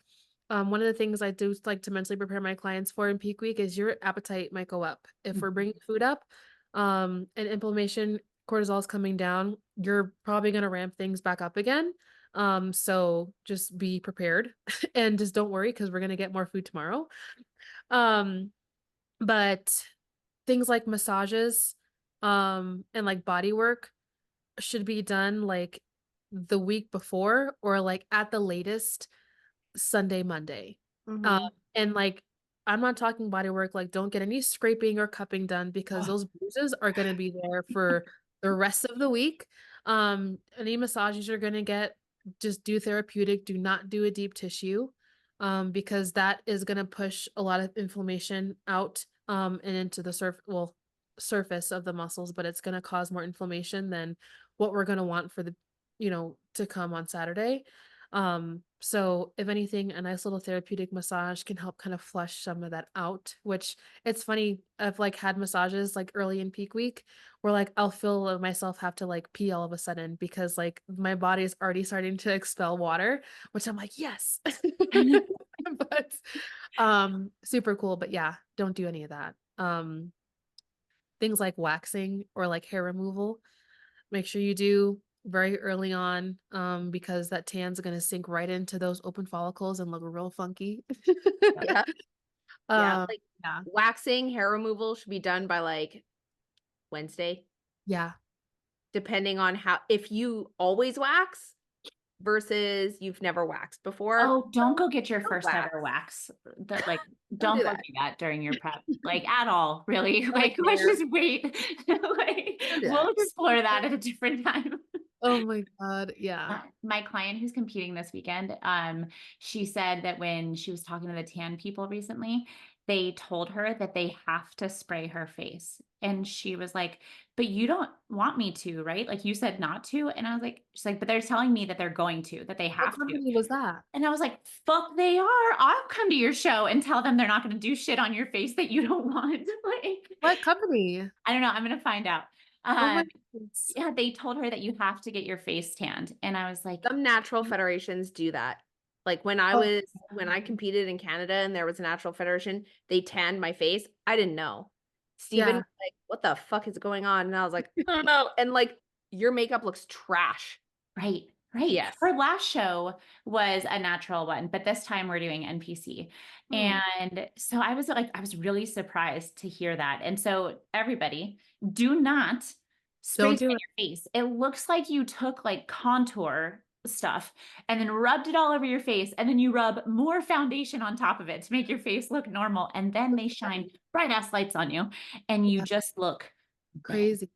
one of the things I do like to mentally prepare my clients for in peak week is your appetite might go up. If we're bringing food up, and inflammation, cortisol is coming down, you're probably going to ramp things back up again. So just be prepared and just don't worry, because we're going to get more food tomorrow. But things like massages, and like body work should be done like the week before, or like at the latest Sunday, Monday. Mhm. And like, I'm not talking body work, like don't get any scraping or cupping done, because those bruises are going to be there for the rest of the week. Any massages you're going to get, just do therapeutic, do not do a deep tissue, because that is going to push a lot of inflammation out, and into the surface of the muscles, but it's going to cause more inflammation than what we're going to want for the, to come on Saturday. So if anything, a nice little therapeutic massage can help kind of flush some of that out, which it's funny. I've like had massages like early in peak week where like I'll feel myself have to like pee all of a sudden, because like my body is already starting to expel water, which I'm like, yes. But super cool. But yeah, don't do any of that. Things like waxing or like hair removal, make sure you do very early on, because that tan's going to sink right into those open follicles and look real funky. Yeah. Yeah. Um, Like yeah. waxing, hair removal should be done by like Wednesday, Yeah. depending on if you always wax versus you've never waxed before. Oh, don't go get your Don't first wax. ever wax. That like Don't don't do go that. do that during your prep, like at all, really. Not Like let's there. just wait. Like Don't do we'll that. explore that at a different time. Oh my God. Yeah. My client who's competing this weekend, she said that when she was talking to the tan people recently, they told her that they have to spray her face. And she was like, but you don't want me to, right? Like you said not to. And I was like, she's like, but they're telling me that they're going to, that they What have to. company was that? And I was like, fuck, they are. I'll come to your show and tell them they're not going to do shit on your face that you don't want. Like, What company? I don't know. I'm going to find out. Oh my Um, goodness. yeah, they told her that you have to get your face tanned. And I was like, Some natural federations do that. Like when Oh. I competed in Canada and there was a natural federation, they tanned my face. I didn't know. Steven Yeah. was like, what the fuck is going on? And I was like, I don't know. And like, your makeup looks trash. right, right. Yes. Her last show was a natural one, but this time we're doing NPC. And so I was really surprised to hear that. And so everybody, do not spray Don't do tan it. your face. It looks like you took like contour stuff and then rubbed it all over your face, and then you rub more foundation on top of it to make your face look normal, and then they shine bright ass lights on you and you Yeah. just look dead. Crazy.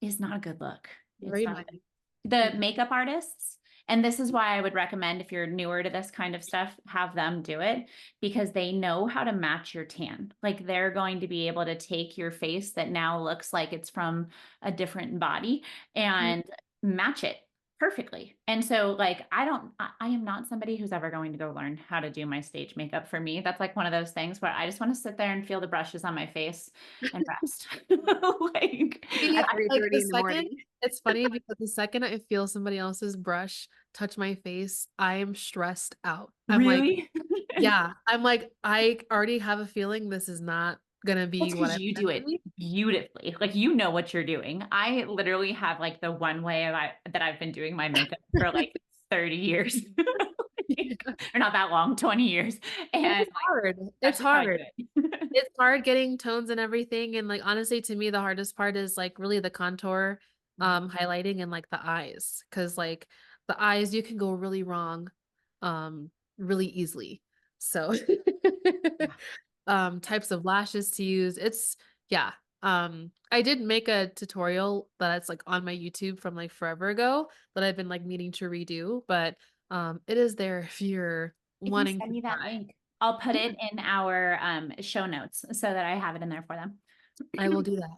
Is not a good look. It's Very not much. good. The makeup artists, and this is why I would recommend, if you're newer to this kind of stuff, have them do it, because they know how to match your tan. Like they're going to be able to take your face that now looks like it's from a different body and match it perfectly. And so like, I am not somebody who's ever going to go learn how to do my stage makeup. For me, that's like one of those things where I just want to sit there and feel the brushes on my face and rest. Like, See, At I- like 3:30 the in the morning. second, it's funny because the second I feel somebody else's brush touch my face, I am stressed out. I'm like, really? yeah, I'm like, I already have a feeling this is not gonna be It's what because I'm you meant do to it be. beautifully. Like you know what you're doing. I literally have like the one way that I've been doing my makeup for like 30 years. Or not that long, 20 years. And It's hard. that's It's just how I do hard. it. It's hard getting tones and everything. And like honestly, to me, the hardest part is like really the contour, highlighting and like the eyes. Cause like the eyes, you can go really wrong, really easily. So types of lashes to use. It's yeah. I did make a tutorial that's like on my YouTube from like forever ago that I've been like meaning to redo, but it is there if you're If you wanting send to me that try. link, I'll put it in our show notes so that I have it in there for them. I will do that.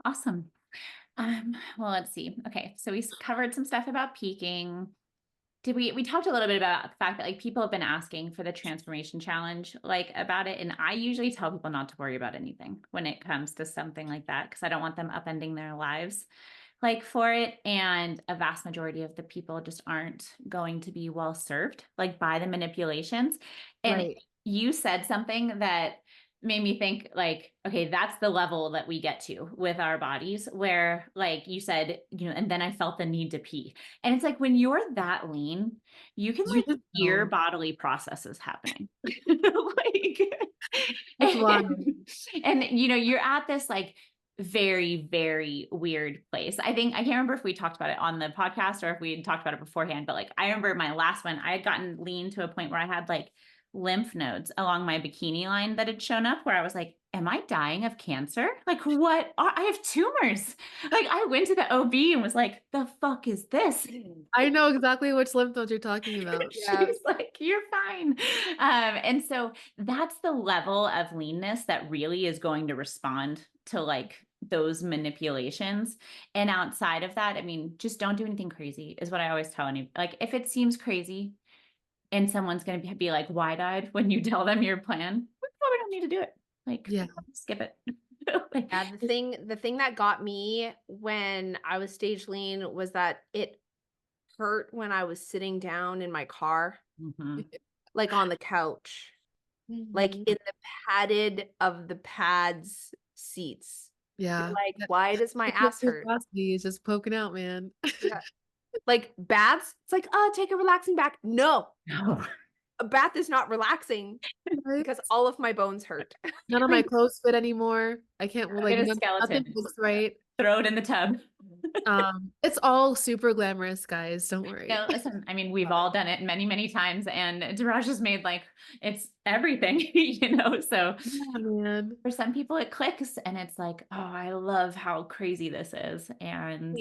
Awesome. Well, let's see. Okay, so we covered some stuff about peaking. We talked a little bit about the fact that like people have been asking for the transformation challenge, like about it. And I usually tell people not to worry about anything when it comes to something like that, because I don't want them upending their lives like for it. And a vast majority of the people just aren't going to be well served like by the manipulations. And Right. you said something that made me think like, okay, that's the level that we get to with our bodies, where like you said, and then I felt the need to pee. And it's like when you're that lean, you can You like just hear know. bodily processes happening. Like, It's wild. and you're at this like very, very weird place. I can't remember if we talked about it on the podcast or if we had talked about it beforehand, but like I remember my last one, I had gotten lean to a point where I had like lymph nodes along my bikini line that had shown up, where I was like, am I dying of cancer? Like I have tumors. Like I went to the OB and was like, the fuck is this? I know exactly which lymph nodes you're talking about. Yeah. She's like, you're fine. And so that's the level of leanness that really is going to respond to like those manipulations. And outside of that, I mean, just don't do anything crazy is what I always tell any, like, if it seems crazy and someone's going to be like wide-eyed when you tell them your plan, we probably don't need to do it. Like, Yeah. skip it. Yeah, the thing that got me when I was stage lean was that it hurt when I was sitting down in my car, like on the couch, like in the padded of the pads seats. Yeah. Like, why does my ass hurt? Is just poking out, man. Yeah. Like baths, it's like, oh, take a relaxing bath. No, No. a bath is not relaxing because all of my bones hurt. None of my clothes fit anymore. I can't like Get a nothing skeleton. looks right. Throw it in the tub. It's all super glamorous, guys. Don't worry. No, listen, I mean, we've all done it many, many times, and Daraja's made like it's everything, so Yeah, man. for some people it clicks and it's like, oh, I love how crazy this is. And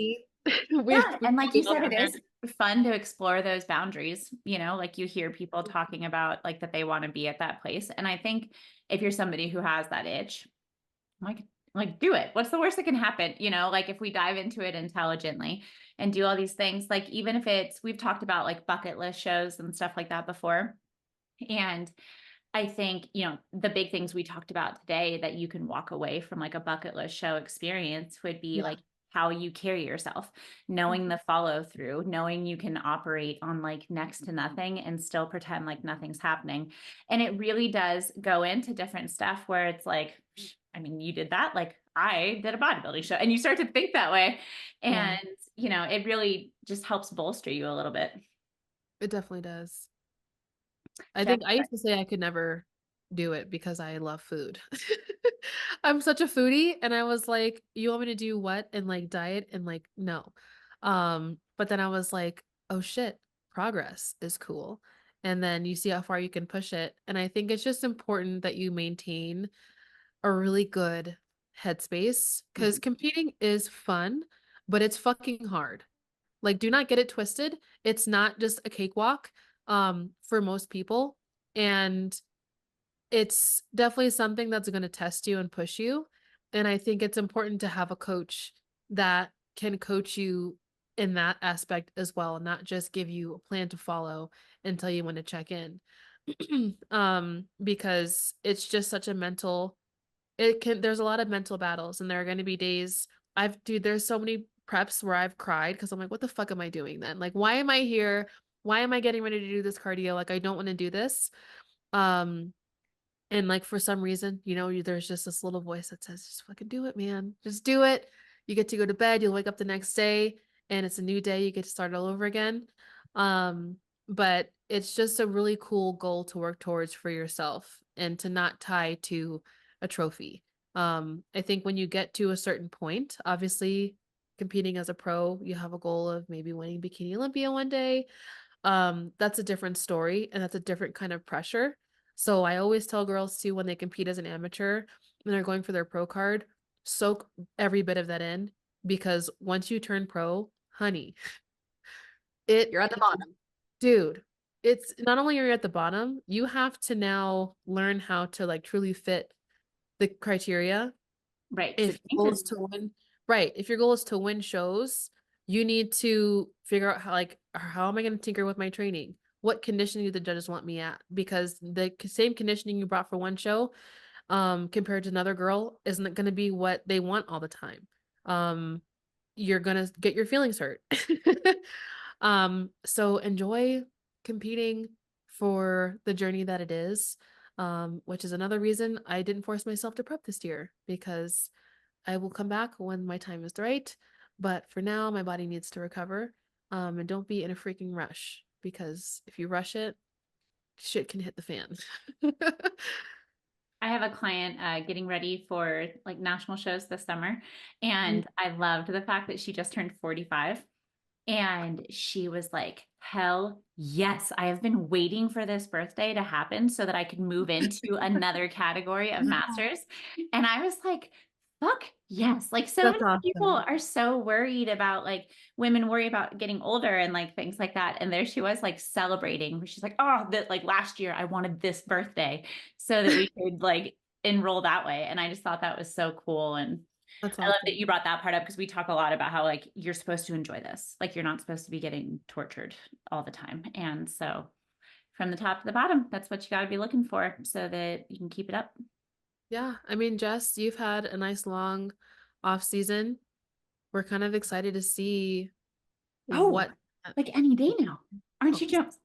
yeah, and like you said, it is fun to explore those boundaries, like you hear people talking about like that they want to be at that place. And I think if you're somebody who has that itch, like Like, do it. What's the worst that can happen? You know, like if we dive into it intelligently and do all these things, like even if we've talked about like bucket list shows and stuff like that before. And I think, you know, the big things we talked about today that you can walk away from like a bucket list show experience would be like how you carry yourself, knowing the follow through, knowing you can operate on like next to nothing and still pretend like nothing's happening. And it really does go into different stuff where it's like, I mean, you did that, like I did a bodybuilding show, and you start to think that way. And, you know, it really just helps bolster you a little bit. It definitely does. I think I used to say I could never do it because I love food. I'm such a foodie, and I was like, you want me to do what? And like diet and like no. But then I was like, oh shit, progress is cool. And then you see how far you can push it. And I think it's just important that you maintain a really good headspace because competing is fun, but it's fucking hard. Like, do not get it twisted. It's not just a cakewalk for most people. And it's definitely something that's going to test you and push you. And I think it's important to have a coach that can coach you in that aspect as well, not just give you a plan to follow and tell you when to check in. Because it's just such a there's a lot of mental battles, and there are going to be days there's so many preps where I've cried because I'm like, what the fuck am I doing then? Like, why am I here? Why am I getting ready to do this cardio? Like, I don't want to do this. And like for some reason, you know, there's just this little voice that says, just fucking do it, man. Just do it. You get to go to bed, you'll wake up the next day and it's a new day. You get to start all over again. But it's just a really cool goal to work towards for yourself and to not tie to a trophy. I think when you get to a certain point, obviously competing as a pro, you have a goal of maybe winning Bikini Olympia one day. That's a different story and that's a different kind of pressure. So I always tell girls too, when they compete as an amateur and they're going for their pro card, soak every bit of that in, because once you turn pro, honey, You're at the bottom. dude, it's not only you're at the bottom, you have to now learn how to like truly fit the criteria. Right. If your goal is to win, right. If your goal is to win shows, you need to figure out how am I going to tinker with my training? What conditioning do the judges want me at? Because the same conditioning you brought for one show, compared to another girl, isn't going to be what they want all the time. You're going to get your feelings hurt. So enjoy competing for the journey that it is, which is another reason I didn't force myself to prep this year, because I will come back when my time is right. But for now, my body needs to recover. And don't be in a freaking rush, because if you rush it, shit can hit the fan. I have a client getting ready for like national shows this summer, and I loved the fact that she just turned 45. And she was like, hell yes, I have been waiting for this birthday to happen so that I could move into another category of masters. And I was like, fuck yes. Like so That's many people awesome. are so worried about, like, women worry about getting older and like things like that. And there she was, like, celebrating. She's like, oh, that like last year I wanted this birthday so that we could like enroll that way. And I just thought that was so cool. And That's I love awesome. that you brought that part up, because we talk a lot about how like you're supposed to enjoy this. Like you're not supposed to be getting tortured all the time. And so from the top to the bottom, that's what you got to be looking for so that you can keep it up. Yeah. I mean, Jess, you've had a nice long off season. We're kind of excited to see what. Like any day now. Aren't you, Jones?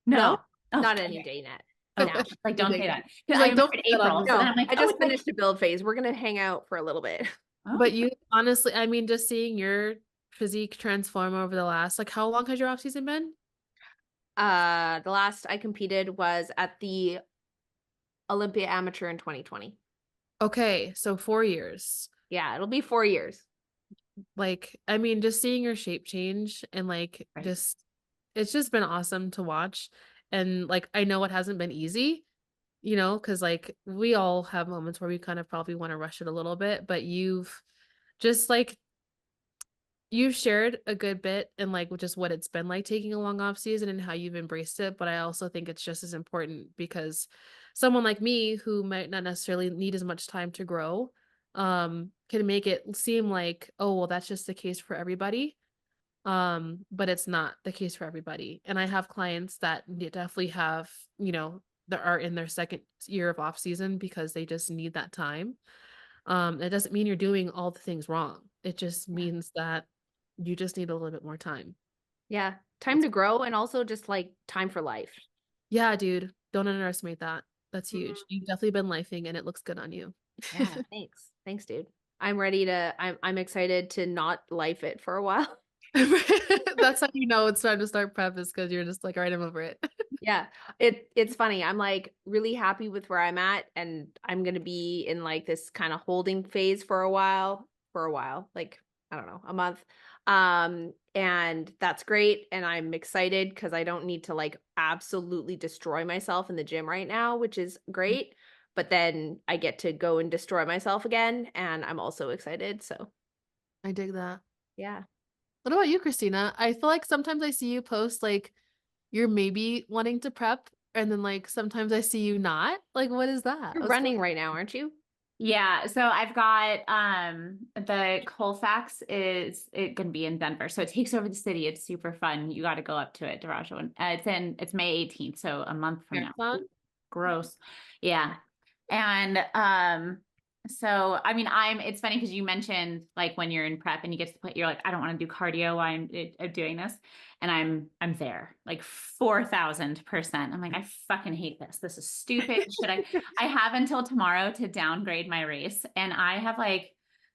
No, Oh, not any day net. Oh, No. like don't say that. She's Because like, I don't remembered put that on April. me. So No, then I'm like, I just it's like- finished the build phase. We're gonna hang out for a little bit. oh. But you honestly, I mean, just seeing your physique transform over the last, like, how long has your off season been? The last I competed was at the Olympia Amateur in 2020. Okay, so 4 years. Yeah, it'll be 4 years. Like, I mean, just seeing your shape change and like Right. it's just been awesome to watch. And like, I know it hasn't been easy, you know, because like we all have moments where we kind of probably want to rush it a little bit, but just like you've shared a good bit and like just what it's been like taking a long off season and how you've embraced it. But I also think it's just as important, because someone like me who might not necessarily need as much time to grow, can make it seem like, oh, well, that's just the case for everybody. But it's not the case for everybody. And I have clients that definitely have, that are in their second year of off season because they just need that time. It doesn't mean you're doing all the things wrong. It just means that you just need a little bit more time. Yeah. Time to grow and also just like time for life. Yeah, dude. Don't underestimate that. That's huge. You've definitely been lifing and it looks good on you. Yeah. Thanks. Thanks, dude. I'm excited to not life it for a while. That's how you know it's time to start prep, is because you're just like, all right, I'm over it. Yeah. It's funny. I'm like really happy with where I'm at, and I'm going to be in like this kind of holding phase for a while, like, I don't know, a month. And that's great. And I'm excited because I don't need to like absolutely destroy myself in the gym right now, which is great. But then I get to go and destroy myself again. And I'm also excited. So I dig that. yeah. What about you, Christina? I feel like sometimes I see you post like you're maybe wanting to prep, and then like sometimes I see you not. Like, what is that? You're running right now, aren't you? Yeah, so I've got the Colfax is it gonna be in Denver. So it takes over the city. It's super fun. You got to go up to it, Daraja. It's May 18th, so a month from now. Marathon? Gross. Yeah. And so I mean it's funny because you mentioned like when you're in prep and you get to the point you're like, I don't want to do cardio while I'm doing this. And I'm there like 4,000%. I'm like, I fucking hate this. This is stupid. I have until tomorrow to downgrade my race. And I have like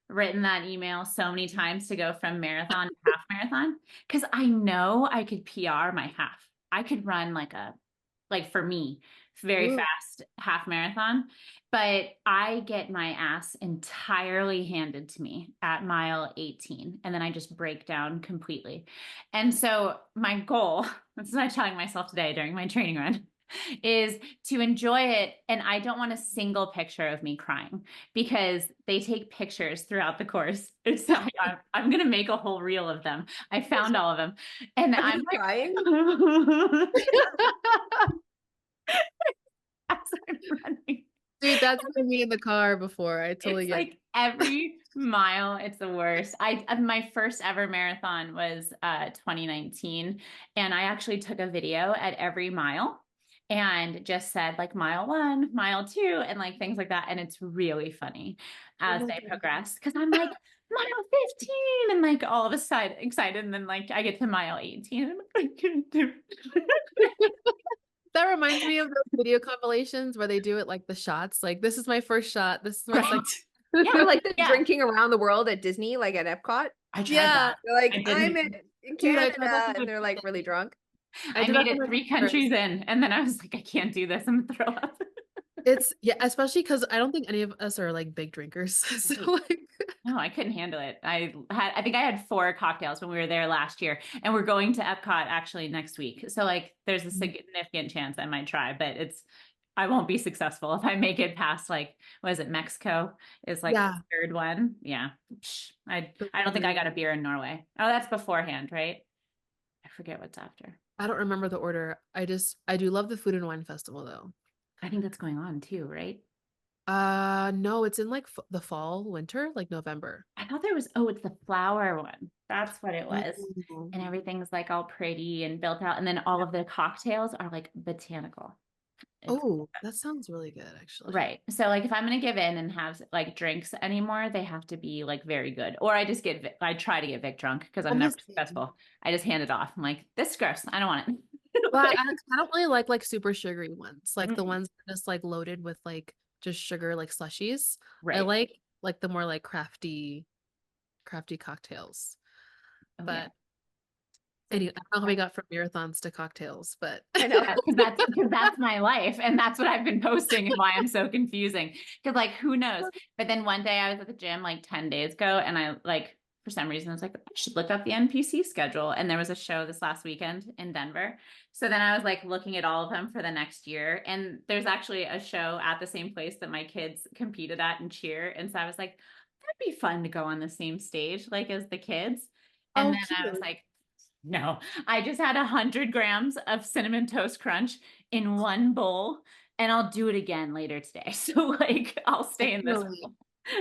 written that email so many times to go from marathon to half marathon because I know I could PR my half. I could run like for me, very fast half marathon, but I get my ass entirely handed to me at mile 18. And then I just break down completely. And so my goal, this is what I'm telling myself today during my training run, is to enjoy it. And I don't want a single picture of me crying because they take pictures throughout the course. I'm going to make a whole reel of them. I found all of them. And I'm like, crying. as I'm running. Dude, that's been me in the car before. I totally It's get like every mile, it's the worst. My first ever marathon was 2019, and I actually took a video at every mile and just said like mile 1, mile 2, and like things like that. And it's really funny as they progress because I'm like mile 15 and like all of a sudden excited, and then like I get to mile 18 and I'm like, I can't do it. That reminds me of those video compilations where they do it like the shots. Like, this is my first shot. This is my second. Yeah, like the drinking around the world at Disney, like at Epcot. I tried Yeah. that. They're like, I I'm didn't. in Dude, I tried Canada, that for and they're like really drunk. I did made that it for 3 my countries in, and then I was like, I can't do this. I'm gonna throw up. It's especially because I don't think any of us are like big drinkers. So like, No, I couldn't handle it. I think I had 4 cocktails when we were there last year, and we're going to Epcot actually next week. So like, there's a significant chance I might try, but I won't be successful if I make it past like, what is it? Mexico is like the 3rd one. Yeah. I don't think I got a beer in Norway. Oh, that's beforehand, right? I forget what's after. I don't remember the order. I do love the Food and Wine Festival though. I think that's going on too, right? No, it's in like the fall, winter, like November. I thought it's the flower one. That's what it was. Ooh. And everything's like all pretty and built out. And then all of the cocktails are like botanical. That sounds really good, actually. Right. So like if I'm going to give in and have like drinks anymore, they have to be like very good. Or I try to get Vic drunk because I'm never successful. I just hand it off. I'm like, this is gross. I don't want it. Well, I don't really like super sugary ones. Like the ones that are just like loaded with like just sugar, like slushies. Right. I like the more like crafty cocktails. But anyway, I don't know how we got from marathons to cocktails, but I know because that's my life, and that's what I've been posting and why I'm so confusing. Because like, who knows? But then one day I was at the gym like 10 days ago, and I like for some reason I was like, I should look up the NPC schedule, and there was a show this last weekend in Denver. So then I was like looking at all of them for the next year, and there's actually a show at the same place that my kids competed at and cheer, and so I was like, that'd be fun to go on the same stage like as the kids. And then I was like, no, I just had 100 grams of Cinnamon Toast Crunch in one bowl And I'll do it again later today. So like I'll stay in this. Definitely.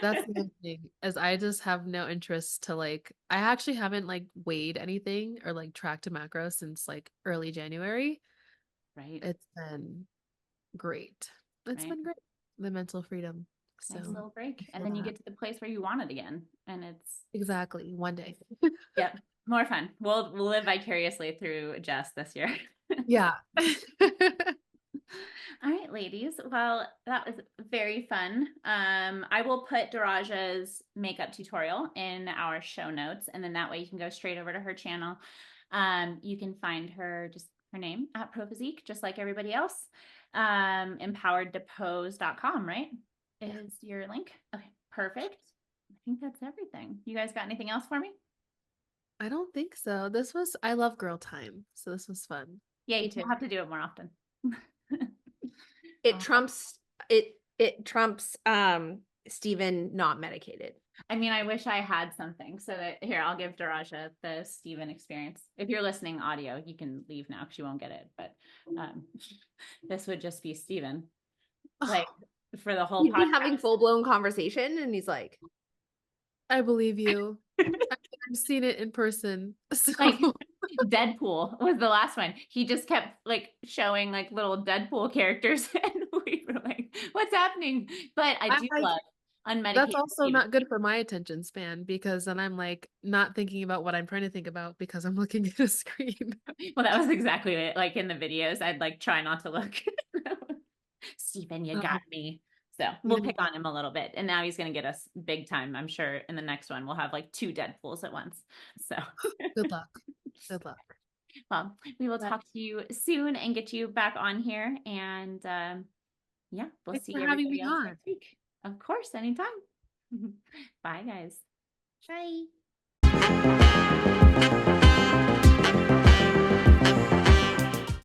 That's the other thing, is I just have no interest to like, I actually haven't like weighed anything or like tracked a macro since like early January. Right. It's been great. It's Right. been great. The mental freedom. Nice So little break. And feel then you that. get to the place where you want it again. And it's Exactly. One day. yep, more fun. We'll live vicariously through Jess this year. Yeah. All right, ladies. Well, that was very fun. I will put Daraja's makeup tutorial in our show notes, and then that way you can go straight over to her channel. You can find her, just her name, at ProPhysique, just like everybody else. Empoweredtopose.com, right? Is your link? Okay, perfect. I think that's everything. You guys got anything else for me? I don't think so. I love girl time. So this was fun. Yeah, Me you too. have to do it more often. It trumps Steven not medicated. I mean, I wish I had something so that here, I'll give Daraja the Steven experience. If you're listening audio, you can leave now because you won't get it. But this would just be Steven. Like for the whole He'd be podcast. having full-blown conversation and he's like, I believe you. I've seen it in person. So Like Deadpool was the last one. He just kept like showing like little Deadpool characters and we were like, what's happening? But I do love unmedicated. that's also Steven. not good for my attention span, because then I'm like not thinking about what I'm trying to think about because I'm looking at a screen. Well, that was exactly it. Like in the videos, I'd like try not to look. Steven, you got me. So we'll pick on him a little bit. And now he's going to get us big time. I'm sure in the next one, we'll have like 2 Deadpools at once. So Good luck. Good luck. well, we will talk to you soon and get you back on here. And yeah, we'll Thanks see for having everybody me else on. next week. Of course, anytime. Bye, guys. bye.